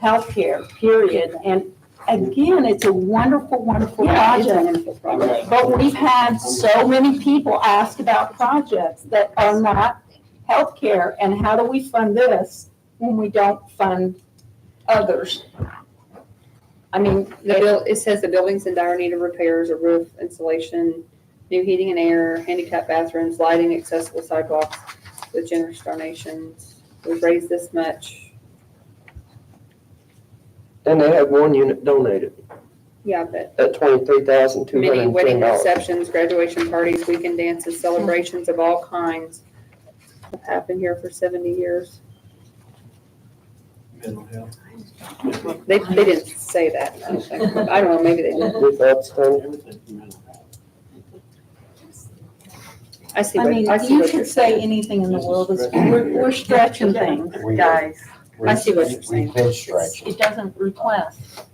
healthcare, period. And again, it's a wonderful, wonderful Yeah, it's a project. wonderful project. But we've had so many people ask about projects that are not healthcare, and how do we fund this when we don't fund others? I mean, It says the building's in dire need of repairs, a roof insulation, new heating and air, handicap bathrooms, lighting, accessible sidewalks with generous donations. We've raised this much. And they had one unit donated Yeah, but at $23,210. many wedding receptions, graduation parties, weekend dances, celebrations of all kinds have happened here for 70 years. Mental health. They didn't say that. I don't think. I don't know, maybe they did. Your thoughts, Tony? Everything for mental health. I see I what, mean, I see you what can you're say saying. anything in the world, we're stretching things, guys. I see what you're saying. We've been stretching. It doesn't request.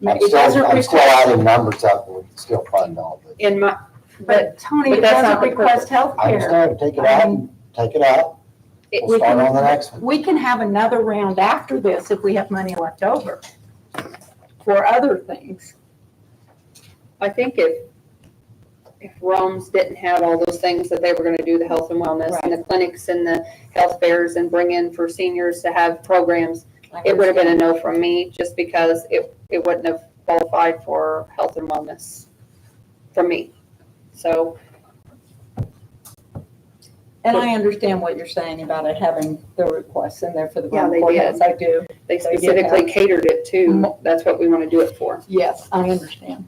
I'm It doesn't still request, adding numbers up, and we can still fund all of it. In my, but Tony, but it that's doesn't not the request I healthcare. understand, take it out, take it out, it- we'll start on the next one. We can have another round after this if we have money left over for other things. I think if Rome's didn't have all those things that they were gonna do, the health and wellness and the clinics and the health fairs and bring in for seniors to have programs, it would have been a no from me, just because it wouldn't have qualified for health and wellness from me. So, And I understand what you're saying about it having the requests in there for the Yeah, they courthouse. I do. they So you specifically catered it to, that's what we wanna do it for, Yes, I understand.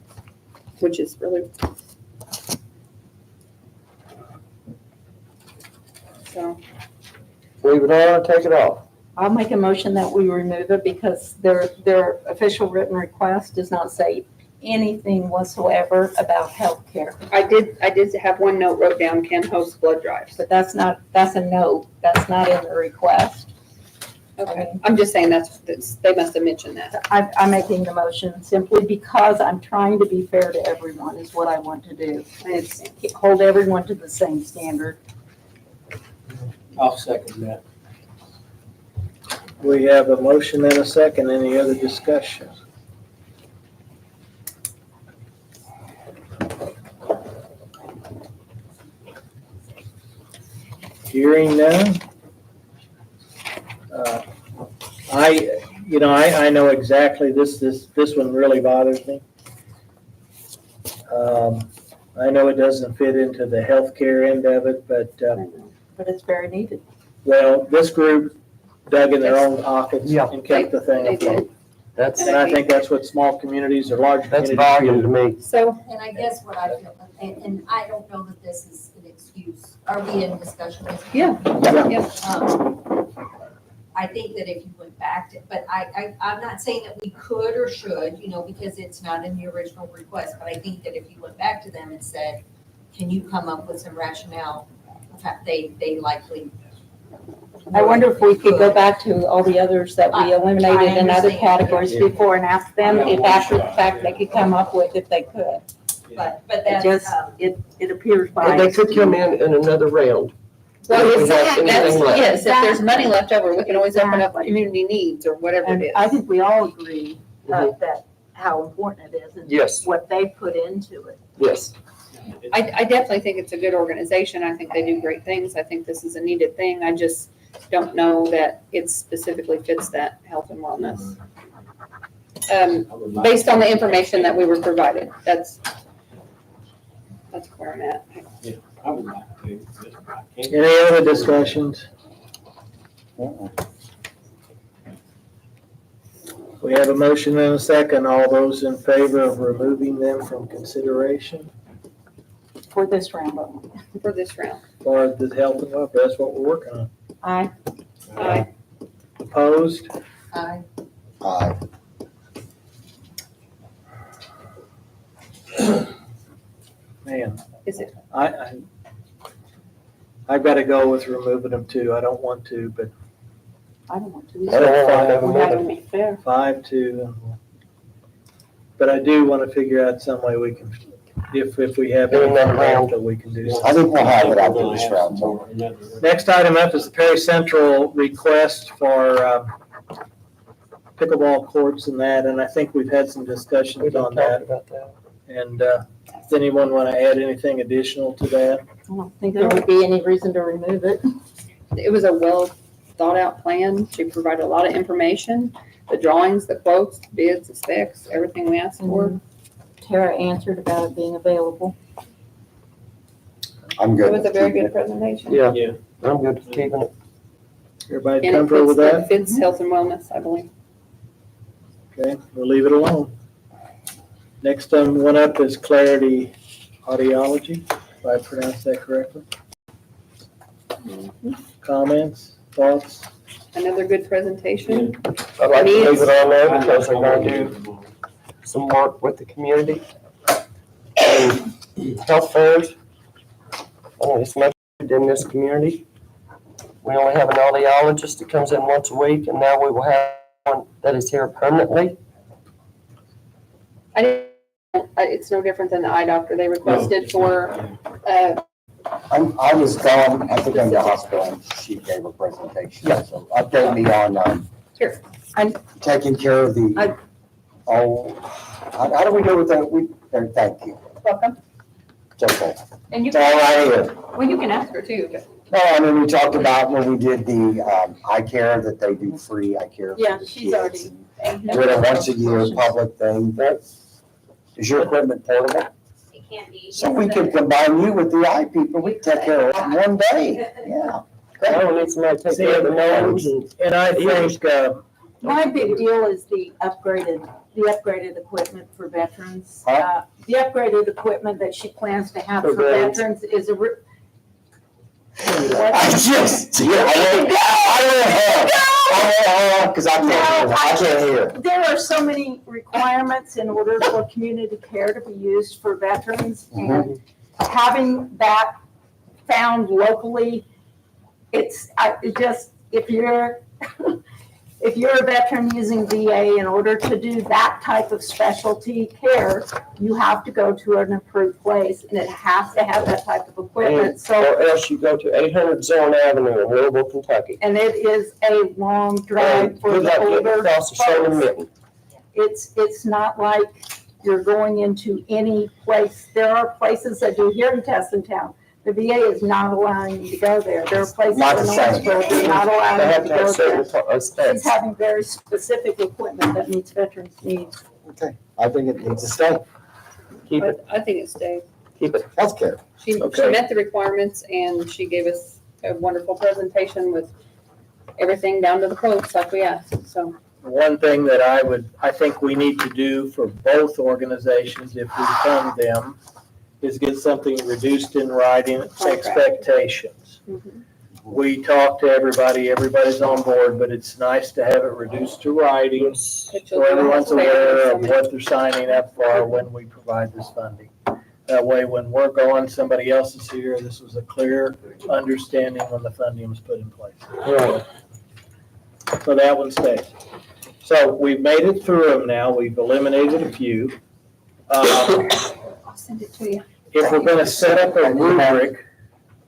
which is really. So, Leave it on or take it off? I'll make a motion that we remove it because their official written request does not say anything whatsoever about healthcare. I did have one note wrote down, can host blood drives. But that's a note. That's not in the request. Okay, I'm just saying they must have mentioned that. I'm making the motion simply because I'm trying to be fair to everyone is what I want to do. I understand. Hold everyone to the same standard. I'll second that. We have a motion and a second. Any other discussion? Hearing none. I know exactly, this one really bothers me. I know it doesn't fit into the healthcare end of it, but, But it's very needed. well, this group dug in their own pockets Yeah. and kept the thing They afloat. did. That's, And I think that's what small communities or large that's communities volume to do. me. So, And I guess what I feel, and I don't know that this is an excuse, are we in discussion? yeah, I think that if you went back to, but I'm not saying that we could or should, because it's not in the original request, but I think that if you went back to them and said, can you come up with some rationale, they likely. I wonder if we could go back to all the others that we eliminated in other understand. categories before and ask them if after the fact they could come up with if they could. but It that's, just, it appears by. And they could come in another round. Well, If we is have that, anything that's, left. yes, if there's money left over, we can always open up Exactly. community needs or whatever it And is. I think we all agree that how important it is and Yes, what they put into it. yes. I definitely think it's a good organization. I think they do great things. I think this is a needed thing. I just don't know that it specifically fits that health and wellness. Based on the information that we were provided, that's where I'm at. I would like to, but I can't. Any other discussions? We have a motion and a second. All those in favor of removing them from consideration For this round of For this round. for the health and welfare, that's what we're working on. I, Aye. Opposed? I, Aye. Man, Is it, I've got to go with removing them too. I don't want to, but I don't want to. I don't want to We have to move be fair. 5-2. But I do want to figure out some way we can, if we have Do another anything round. left that we can do. I think we'll have it after this round. Next item up is the Perry Central request for pickleball courts and that, and I think we've had some We discussions don't on talk that. about that. And does anyone want to add anything additional to that? I don't think there would be any reason to remove it. it was a well thought out plan. She provided a lot of information, the drawings, the quotes, the bids, the specs, everything we asked for. Tara answered about it being available. I'm It good. was a with very keeping good it. presentation. Yeah, Yeah. I'm good with keeping it. Everybody And it comfortable with that? fits health and wellness, I believe. Okay, we'll leave it alone. Next one up is Clarity Audiology, if I pronounced that correctly. Comments, thoughts? Another good presentation. I'd like to leave it on there because they're gonna do some work with the community. And health fairs, I think it's much good in this community. We only have an audiologist that comes in once a week, and now we will have one that is here permanently. It's no different than the eye doctor they requested for, I was gone, I think I'm in the hospital, and she gave a presentation, so update me on, Here. taking care of the, how do we do with that? Thank you. welcome. It's okay. And you It's all right here. well, you can ask her too. No, I mean, we talked about when we did the, eye care, that they do free eye care. for Yeah, the she's kids, already- and Do it a once a year public thing. Is your equipment portable? It can be. So we could combine you with the eye people, we take care of it in one day, yeah. I don't need somebody to take care of the nose and And I think, My big deal is the upgraded equipment for veterans. Huh? The upgraded equipment that she plans to have For for veterans. veterans is a. I just, because I can't hear. There are so many requirements in order for community care to be used for veterans, and having that found locally, it just, if you're a veteran using VA, in order to do that type of specialty care, you have to go to an approved place, and it has to have that type of equipment, so. or else you go to 800 Zorn Avenue in Louisville, Kentucky. And it is a long drive And for good the luck getting older across the shoulder folks. mitten. It's not like you're going into any place. There are places that do here in Testontown. The VA is not allowing you to go there. There are places in Not the same. Lawrenceburg, they're not They allowing have you to to have go there. certain She's specs. having very specific equipment that meets veterans' needs. Okay, I think it needs to stay, Keep it, I think it stays. keep it. healthcare. She Okay. met the requirements and she gave us a wonderful presentation with everything down to the quotes like we asked, so. one thing that I think we need to do for both organizations, if we fund them, is get something reduced in writing, expectations. We talk to everybody, everybody's on board, but it's nice to have it reduced to writing, so everyone's aware of what they're signing up for when we provide this funding. That way, when we're gone, somebody else is here, this was a clear understanding when the funding was put in place. Right. So that one stays. So we've made it through them now, we've eliminated a few. I'll send it to you. if we're gonna set up a rubric,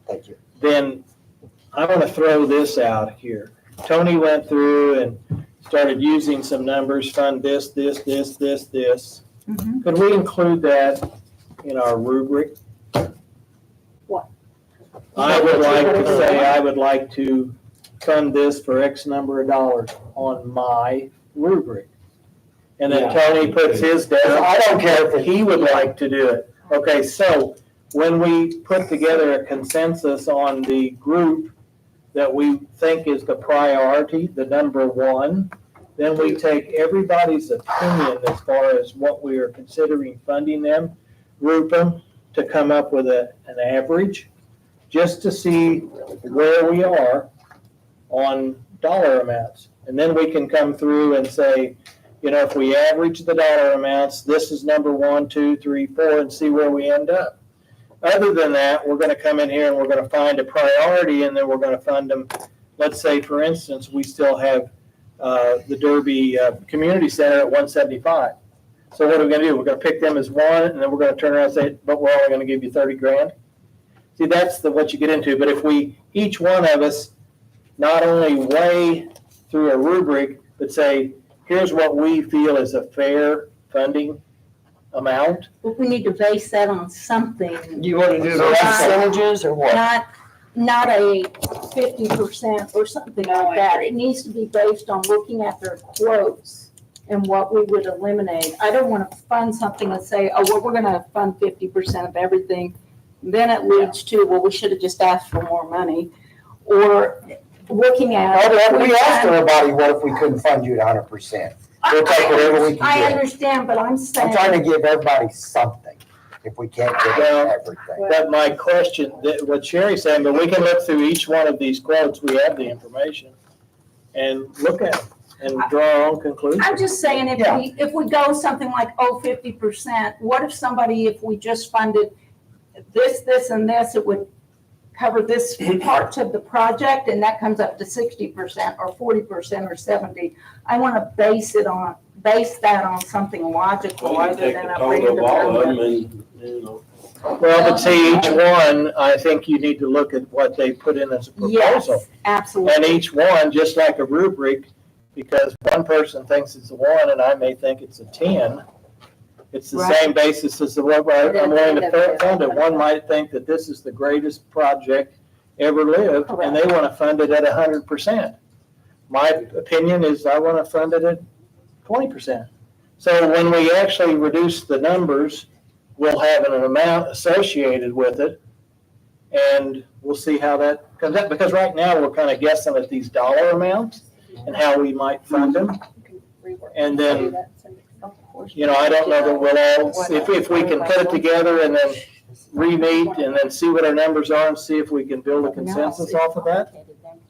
Thank you. then I want to throw this out here. Tony went through and started using some numbers, fund this. Mhm. Could we include that in our rubric? What? I would like to say, I would like to fund this for X number of dollars on my rubric. And then Tony puts his down. I don't care if He would like to do it. Okay, so when we put together a consensus on the group that we think is the priority, the number one, then we take everybody's opinion as far as what we are considering funding them, group them to come up with an average, just to see where we are on dollar amounts. And then we can come through and say, you know, if we average the dollar amounts, this is number 1, 2, 3, 4, and see where we end up. Other than that, we're gonna come in here and we're gonna find a priority, and then we're gonna fund them. Let's say, for instance, we still have the Derby Community Center at 175. So what are we gonna do? We're gonna pick them as one, and then we're gonna turn around and say, but we're only gonna give you 30 grand. See, that's what you get into. But if we, each one of us, not only weigh through a rubric, but say, here's what we feel is a fair funding amount. But we need to base that on something, You want to do the percentages or what? not a 50% or something No, I like that. agree. It needs to be based on looking at their quotes and what we would eliminate. I don't want to fund something and say, oh, well, we're gonna fund 50% of everything. Then it leads to, well, we should have just asked for more money. Or looking at. We asked everybody, what if we couldn't fund you at 100%? We'll take whatever we I can get. understand, but I'm saying. I'm trying to give everybody something, if we can't give them everything. But my question, what Sherry's saying, but we can look through each one of these quotes, we have the information, and look at them and draw our own conclusions. I'm just saying, if we go something like, 50%, what if somebody, if we just funded this, and this, it would cover this part of the project, and that comes up to 60% or 40% or 70%. I want to base that on something logical Well, you other take than the a total of all of them predetermined. and, you know. Well, but see, each one, I think you need to look at what they put in as a Yes, proposal. absolutely. And each one, just like a rubric, because one person thinks it's a 1 and I may think it's a 10, it's the Right. same basis as the what I'm willing to fund it. One might think that this is the greatest project ever lived, and they want to fund it at 100%. My opinion is I want to fund it at 20%. So when we actually reduce the numbers, we'll have an amount associated with it, and we'll see how that comes up. Because right now, we're kind of guessing at these dollar amounts and how we might fund them. You can rework it. And then, Do that, send it. you know, I don't know that we'll all, if we can put it together and then re-meet and then see what our numbers are and see if we can build a consensus off of that.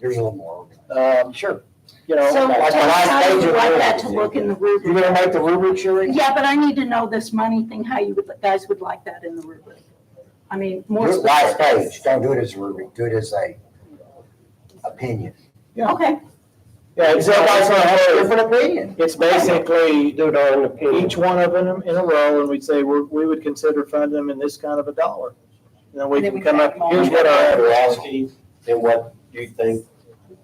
Here's a little more. Sure. You know, So Like the last how page would you of like the that to rubric. look in the You rubric? gonna make the rubric, Sherry? Yeah, but I need to know this money thing, how you guys would like that in the rubric. I mean, more Do it last specific. page, don't do it as a rubric, do it as a opinion. Okay, yeah, it's Everybody's gonna have a like, different opinion. it's basically Do it on opinion. each one of them in a row, and we'd say, we would consider funding them in this kind of a dollar. And then we And then can we come up, tag them all here's what our, You're asking, and what you think,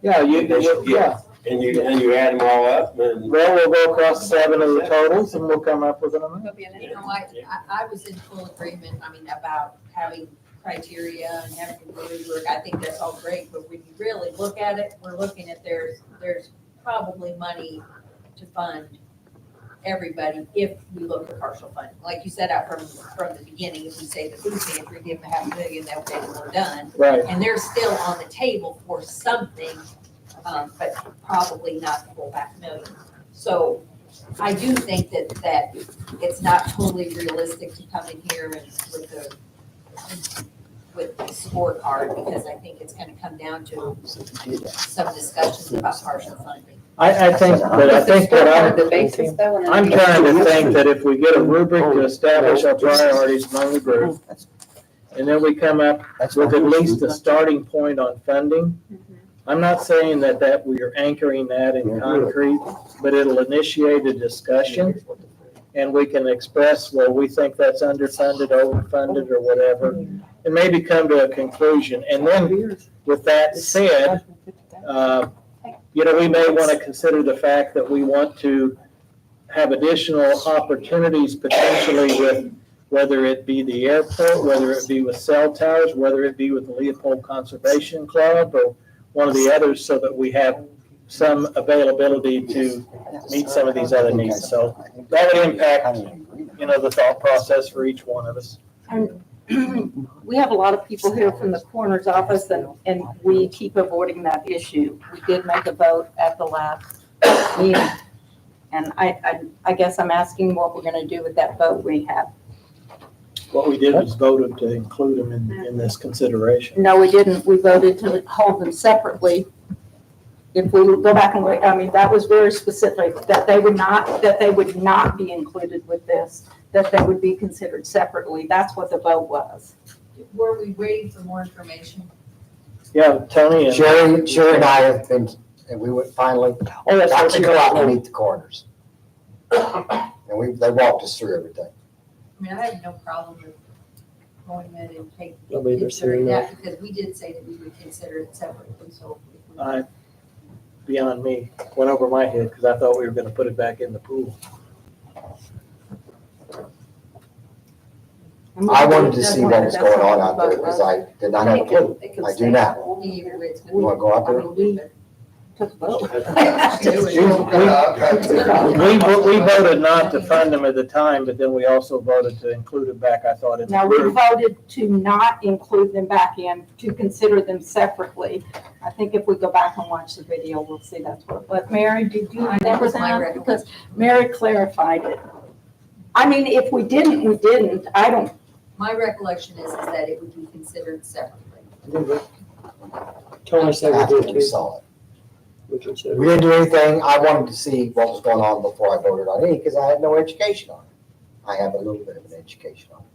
yeah, yeah. and you add them all up, and Well, we'll go across 7 of the totals, and we'll come up with an amount. It'll be an You know, I was in full agreement, I mean, about having criteria and having a rubric. I think that's all great, but when you really look at it, we're looking at there's probably money to fund everybody if we look at partial funding. Like you said out from the beginning, if we say the food pantry, give them $500,000, that way we're done. Right. And they're still on the table for something, but probably not the full $500,000. So I do think that it's not totally realistic to come in here and with the scorecard, because I think it's gonna come down to some discussions about partial funding. I think, but I think that The basis though. and then I'm the- trying to think that if we get a rubric to establish our priorities among the group, and then we come up with at least a starting point on funding, Mhm. I'm not saying that we are anchoring that in concrete, but it'll initiate a discussion. and we can express, well, we think that's underfunded, overfunded, or whatever, and maybe come to a conclusion. And then, with that said, we may want to consider the fact that we want to have additional opportunities potentially with, whether it be the airport, whether it be with cell towers, whether it be with the Leopold Conservation Club, or one of the others, so that we have some availability to meet some of these other needs. So that would impact, the thought process for each one of us. We have a lot of people here from the coroner's office, and we keep avoiding that issue. We did make a vote at the last meeting. And I guess I'm asking what we're gonna do with that vote we had. What we did was voted to include them in this consideration. No, we didn't. We voted to hold them separately. If we go back and wait, that was very specific, that they would not be included with this, that they would be considered separately. That's what the vote was. Were we waiting for more information? Yeah, Tony and. Sherry and I have been, and we went finally, Oh, that's got what to you go out and got. meet the coroners. And they walked us through everything. I mean, I had no problem with going ahead and Nobody either, considering Sarah, that, because we did say that we would consider it separately, so. Beyond me, went over my head because I thought we were going to put it back in the pool. I wanted to see what was going on out there because I did not have a clue. I do now. You want to go out there? Took a vote. We voted not to fund them at the time, but then we also voted to include it back, I thought, in the Now, we group. voted to not include them back in, to consider them separately. I think if we go back and watch the video, we'll see that's what, but Mary, did you That remember was my that? recollection. Because Mary clarified it. I mean, if we didn't, we didn't. I don't, My recollection is that it would be considered separately. Tony said we After did we too. saw it. We considered. We didn't do anything. I wanted to see what was going on before I voted on any because I had no education on it. I have a little bit of an education on it.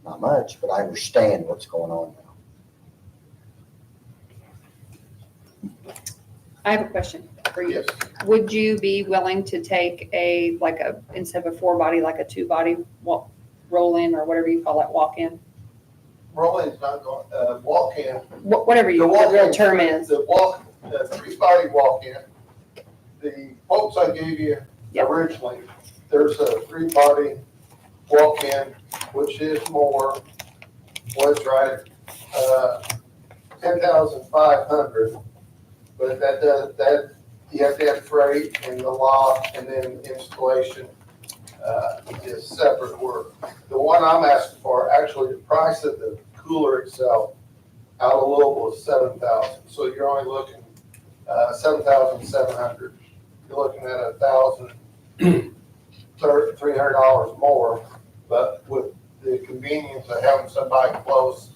Not much, but I understand what's going on now. I have a question for you. Yes. Would you be willing to take instead of a 4-body, like a 2-body roll in, or whatever you call that, walk in? Rolling's not going, walk-in. Whatever The the real term is. The 3-body walk-in, the quotes I gave you Yep. originally, there's a 3-body walk-in, which is more, what's right, 10,500. But that, you have to have freight and the lock and then installation, is separate work. The one I'm asking for, actually, the price of the cooler itself out of Louisville is $7,000. So you're only looking, $7,700. You're looking at $300 more, but with the convenience of having somebody close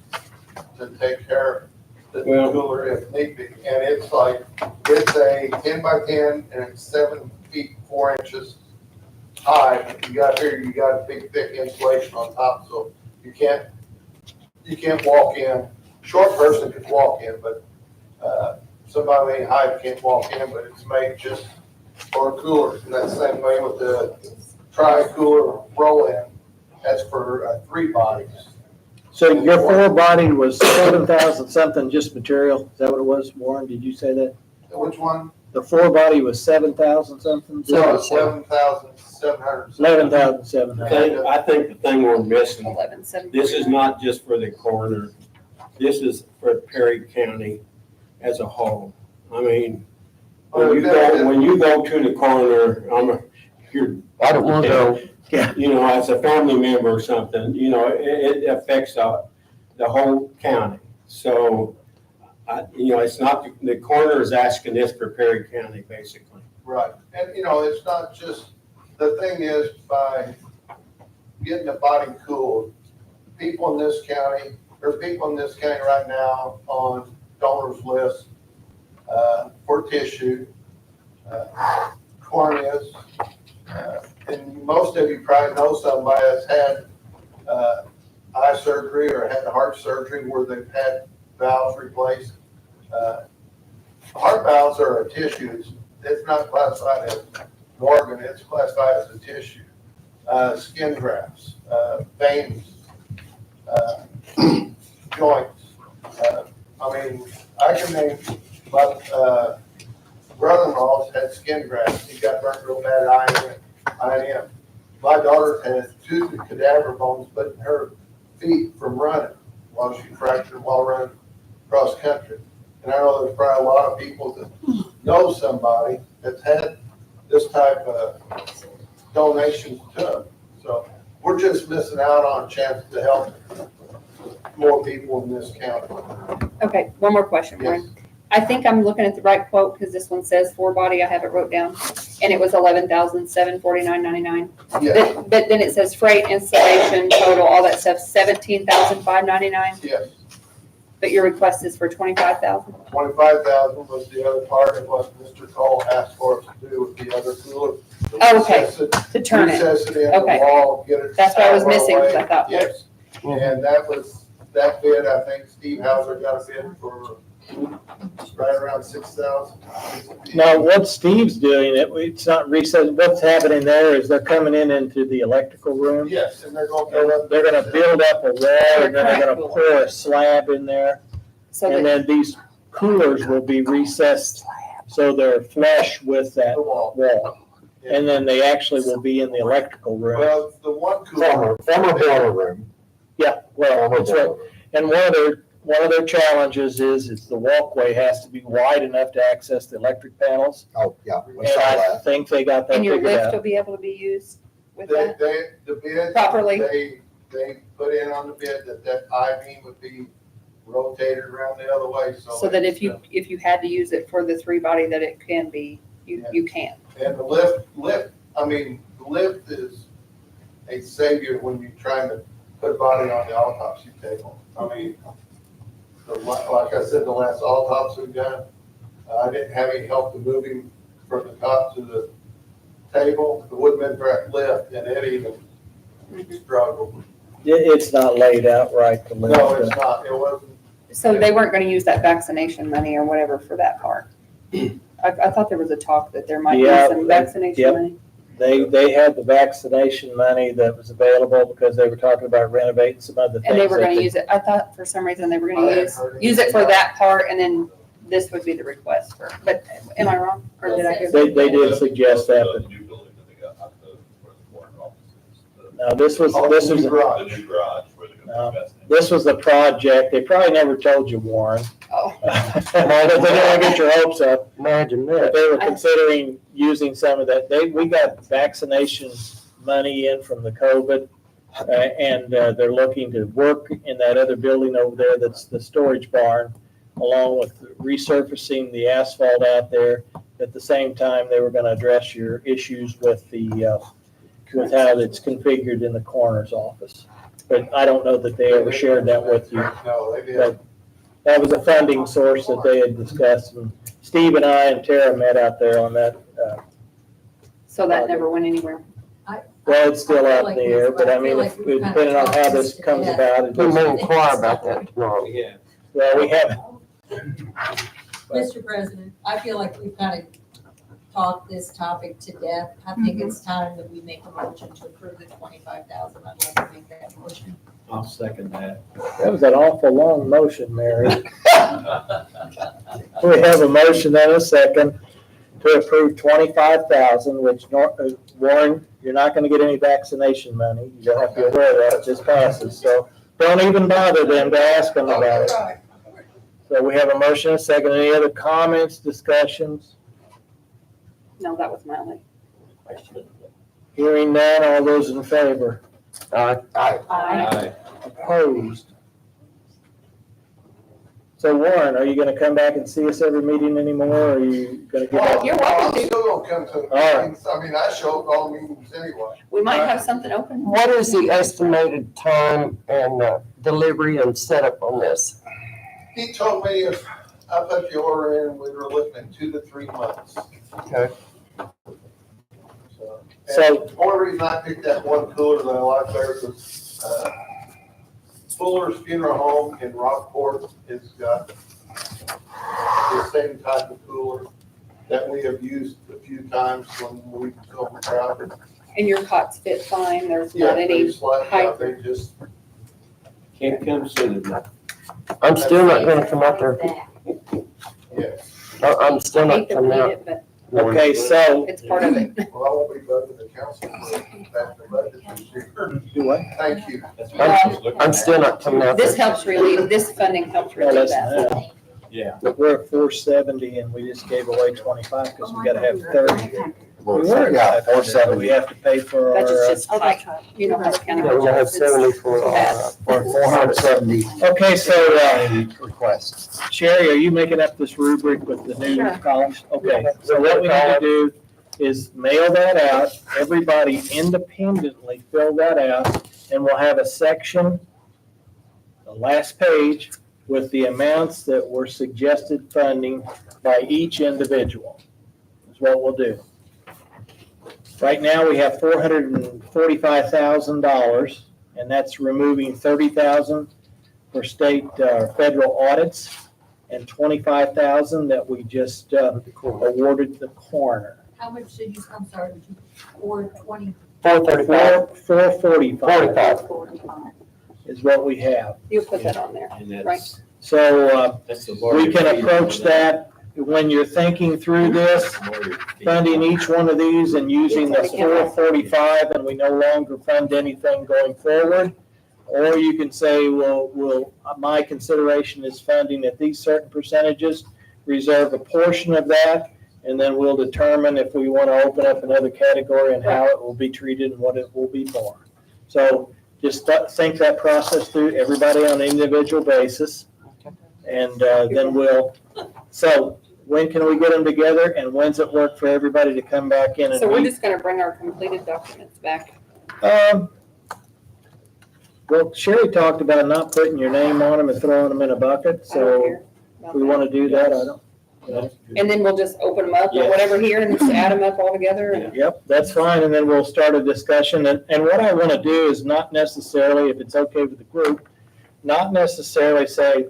to take care of the cooler if need be. And it's a 10 by 10 and it's 7 feet 4 inches high. You got a big thick insulation on top, so you can't walk in. Short person could walk in, but somebody any height can't walk in, but it's made just for a cooler. And that's the same way with the tri-cooler roll-in. That's for 3 bodies. So your 4-body was 7,000 something, just material? Is that what it was, Warren? Did you say that? Which one? The 4-body was 7,000 something? So 11,700. 11,700. I think the thing we're missing, 11,700. this is not just for the coroner. This is for Perry County as a whole. I mean, when you go to the coroner, I don't want to go. as a family member or something, it affects the whole county. So, it's not, the coroner is asking this for Perry County, basically. Right, and it's not just, the thing is, by getting the body cooled, people in this county, there's people in this county right now on donors list for tissue, corneas, and most of you probably know somebody that's had eye surgery or had heart surgery where they've had valves replaced. Heart valves are a tissue. It's not classified as an organ, it's classified as a tissue. skin grafts, veins, joints. I mean, I can name, my brother-in-law's had skin grafts. He got burnt real bad, IM. My daughter had two cadaver bones put in her feet from running while she fractured while running cross country. And I know there's probably a lot of people that know somebody that's had this type of donations to them. So we're just missing out on a chance to help more people in this county. Okay, one more question, Warren. I think I'm looking at the right quote, because this one says 4-body, I have it wrote down, and it was $11,749.99. Yes, But then it says freight, installation, total, all that stuff, $17,599, yes. but your request is for $25,000? 25,000 was the other part of what Mr. Cole asked for us to do with the other cooler. Oh, okay. Recess it- To turn it, Recess it in the Okay. wall, get it. That's what I was out of our missing, 'cause I way. thought- Yes, and that bid, I think Steve Hauser got a bid for right around 6,000. Now, what Steve's doing, it's not recess, what's happening there is they're coming into the electrical room. Yes, and they're gonna build up. They're gonna build up a wall, and then they're gonna pour a slab in there, so and that, then these coolers will be recessed so they're flush with that The wall. wall. And then they actually will be in the electrical room. Well, the one cooler. Former boiler room. Yeah, well, that's right. And one of their challenges is the walkway has to be wide enough to access the electric panels. Oh, yeah, we And saw I that. think they got that and your figured lift out. will be able to be used with They, that? the bid. Properly. They put in on the bid that I-beam would be rotated around the other way, so. So that if you had to use it for the 3-body, that it can be, you can. And the lift, the lift is a savior when you're trying to put a body on the autopsy table. I mean, like I said, the last autopsy we done, I didn't have any help to move him from the top to the table. The woodman lift, and it even struggled. It's not laid out right to lift. No, it's not, it wasn't. So they weren't gonna use that vaccination money or whatever for that part? I thought there was a talk that there might be Yeah, some vaccination yep. money. They had the vaccination money that was available because they were talking about renovating some other things. And they were that gonna use it, I thought for some reason they were I gonna hadn't heard use it anything for about that part, and then this would be the request for, but am I wrong? Or did I hear? They did suggest that, The but new building that they got out of where the corner office is. no, this was Oh, The the garage. new garage where they're No. gonna be investing. this was the project. They probably never told you, Warren. Oh, They didn't want to get your hopes up. Imagine But that. they were considering using some of that. We got vaccination money in from the COVID. And they're looking to work in that other building over there that's the storage barn, along with resurfacing the asphalt out there. At the same time, they were gonna address your issues with with how it's configured in the coroner's office. But I don't know that they ever shared that with you. No, they didn't. But that was a funding source that they had discussed, and Steve and I and Tara met out there on that. so that never went anywhere. Well, it's still out in the air, but I mean, if- depending on how this comes about, it We just, may inquire about that tomorrow. Yeah. well, we haven't. Mr. President, I feel like we've kind of talked this topic to death. I think it's time that we make a motion to approve the 25,000. I'd like to make that motion. I'll second that. That was an awful long motion, Mary. We have a motion and a second to approve 25,000, which Warren, you're not gonna get any vaccination money. You don't have to be aware of that. It just passes. So don't even bother them to ask them about it. So we have a motion and a second. Any other comments, discussions? No, that was my only. Hearing none, all those in favor? Aye. Opposed? So Warren, are you gonna come back and see us every meeting anymore, or are you gonna get Well, back? You're welcome I'm to. still gonna come to the All right. meetings. I mean, I show up all meetings anyway. We might have something open. What is the estimated time and delivery and setup on this? He told me if I put the order in, we were looking at 2 to 3 months. Okay. So- And one reason I picked that one cooler that I like better was, Fuller's Funeral Home in Rockport has got the same type of cooler that we have used a few times when we go property. And your cots fit fine, there's Yeah, not they any slide height. out, they just, Can't come soon enough. I'm still not gonna come out there. yes. I'm still I not hate to coming read out. it, but Okay, so, it's part of it. Well, I won't be bugging the council for passing the budget this year. do what? Thank you. I'm still not coming out This there. helps relieve, this funding helps Well, relieve that's that. enough. Yeah. We're at 470 and we just gave away 25 because we gotta have 30. We were Yeah, at 470. We have to pay for Budget's our, just tight, you know, how the county. Yeah, we're gonna have budgets, it's 70 for, bad. for 470 okay, so, requests. Sherry, are you making up this rubric with the new Sure. columns? Okay, so what we need to do is mail that out, everybody independently fill that out, and we'll have a section, the last page, with the amounts that were suggested funding by each individual, is what we'll do. Right now, we have $445,000, and that's removing $30,000 for state, federal audits, and $25,000 that we just awarded the coroner. How much did you, I'm sorry, did you, 420? 435, 445 45. is what we have. You'll put that on there. And Right. So that's the we can approach that when you're thinking through this, funding each one of these and using the 445, and we no longer fund anything going forward. Or you can say, well, my consideration is funding at these certain percentages, reserve a portion of that, and then we'll determine if we want to open up another category and how it will be treated and what it will be for. So just think that process through, everybody on an individual basis. And then so when can we get them together and when's it work for everybody to come back in and So we're meet? just gonna bring our completed documents back. Well, Sherry talked about not putting your name on them and throwing them in a bucket, I don't so care about we that. want to do that, I don't. And then we'll just open them up or Yes. whatever here and just add them up all together and. Yep, that's fine, and then we'll start a discussion, and what I want to do is not necessarily, if it's okay with the group, not necessarily say,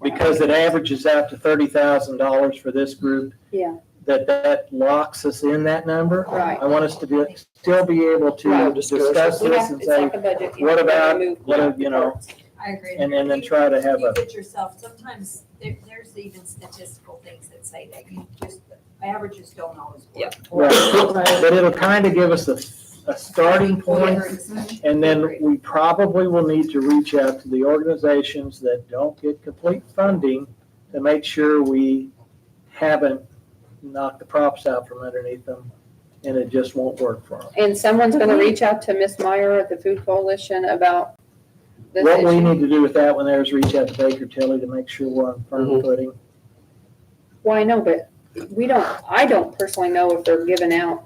because it averages out to $30,000 for this group. Yeah. That locks us in that number. Right. I want us to still be able to Right. discuss We this have, and it's say, like a budget. you what know, about- remove what if, you know, parts. I agree. and then try to have You a, get yourself, sometimes there's even statistical things that say that you just, averages don't always work. right, but it'll kind of give us a starting point. And then we probably will need to reach out to the organizations that don't get complete funding to make sure we haven't knocked the props out from underneath them and it just won't work for them. And someone's gonna reach out to Miss Meyer at the Food Coalition about this What we issue. need to do with that one there is reach out to Baker Tilly to make sure we're on firm footing. Well, I know, but I don't personally know if they're giving out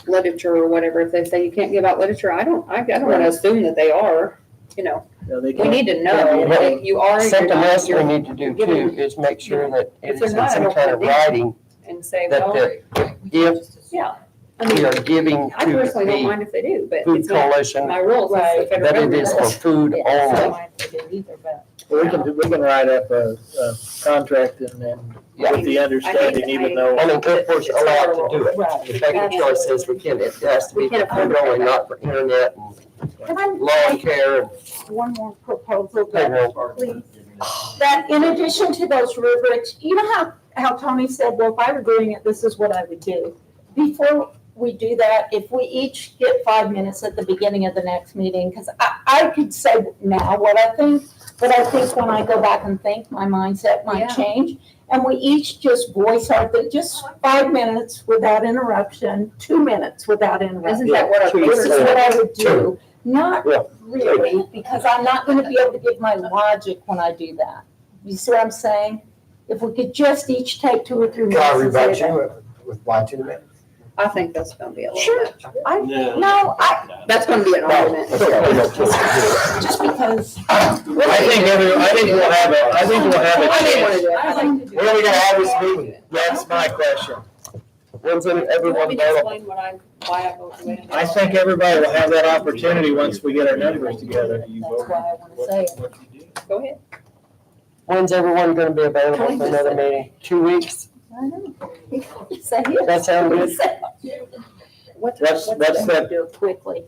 literature or whatever. If they say you can't give out literature, I don't wanna assume that they are, you know. You know, they We can't- need to know But if you are, you're Something not, else we you're, need to do too giving- is make sure that If it they're is in not, I some don't kind of think they- writing and say, that well, yeah. I we mean, are giving I to personally don't the mind if they do, but Food it's not Coalition, my rules, it's the Right. federal that it is for government. food Yeah, I don't only. mind if they do either, but. We can write up a contract and then with the understanding, even though. I mean, if we're allowed to do it. Right. If Baker Tilly says we can, it has to be We for can't afford food to only, pay not for internet Can and lawn I care and make one more proposal that payroll. please? That in addition to those rubrics, you know how Tony said, well, if I were doing it, this is what I would do. Before we do that, if we each get 5 minutes at the beginning of the next meeting, because I could say now what I think, but I think when I go back and think, my mindset Yeah. might change. And we each just voice our, just 5 minutes without interruption, 2 minutes without interruption. Isn't that what our This is papers what say? I would do. Not Yeah. really, because I'm not gonna be able to give my logic when I do that. You see what I'm saying? If we could just each take 2 or 3 minutes. Can I and say rebut that. you with my 2 minutes? I think that's gonna be a little Sure. much. That's gonna be an argument. Just because. I think we'll have a I didn't wanna chance. do it. I like to do When are we gonna have this meeting? That's my question. When's Let everyone me available? explain why I vote the way I do. I think everybody will have that opportunity once we get our numbers together. That's why I wanna say it. Go ahead. When's everyone gonna be available for another meeting? 2 weeks? I know. Say it. That sound good? What's What's that? Do it quickly,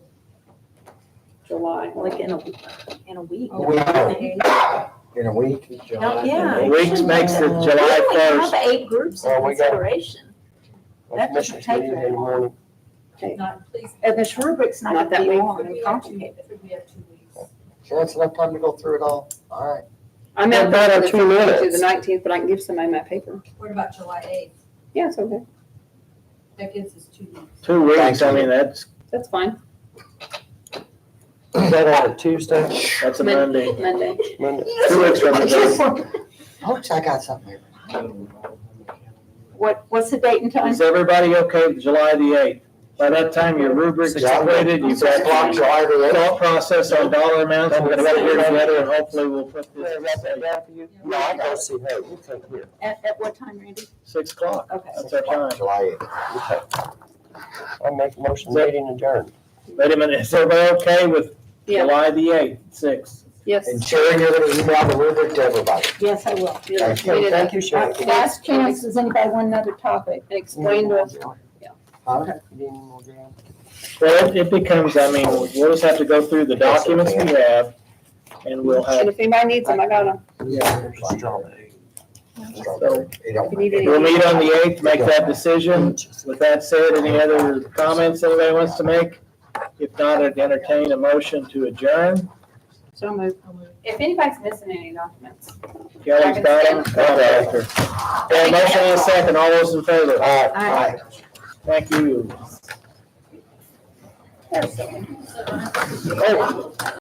July. like in a week. In a week. Yeah. A week makes it July We only have 1st. 8 groups in Well, we got- consideration. That doesn't Commissioners take meeting very in the morning. Not, please. And the rubric's Not not that gonna be week. long Could and we have 2 complicated. Could we have 2 weeks? Sure, that's enough time to go through it all. All right. I'm What out about there our the 2 15th to minutes? the 19th, but I can give somebody my paper. What about July 8th? Yeah, it's okay. That gives us 2 weeks. 2 weeks, I mean, that's That's fine. Is that on a Tuesday, a Monday. Monday. Monday? 2 weeks from today. Folks, I got something here. What's the date and time? Is everybody okay with July the 8th? By that time, your rubric's completed, you've got July the eighth. thought process on dollar amounts, we're gonna get here together and hopefully we'll put Can I write that down for you? No, I go see her, you come here. At what time, Randy? 6 o'clock. Okay. That's our time. July 8th. Okay. I make a motion, meeting adjourned. Wait a minute, is everybody okay with Yeah. July the 8th, 6? Yes. And Sharon, you're gonna email the rubric to everybody. Yes, I will. Yeah, Thank you. we did Thank that. you, Sharon. Last chance, does anybody want another topic? And explain to us. Huh? You need any more, Jan? Well, it becomes, I mean, we'll just have to go through the documents we have and we'll And have, if anybody needs them, I got them. Yeah. Strawberry. Strawberry. It don't If you need matter. we'll meet on the 8th, make that decision. With that said, any other comments anybody wants to make? If not, I'd entertain a motion to adjourn. So moved. If anybody's missing any documents. Kelly's got them. Okay. Okay, motion and a second. All those in favor? Aye. Thank you. That's silly. Oh,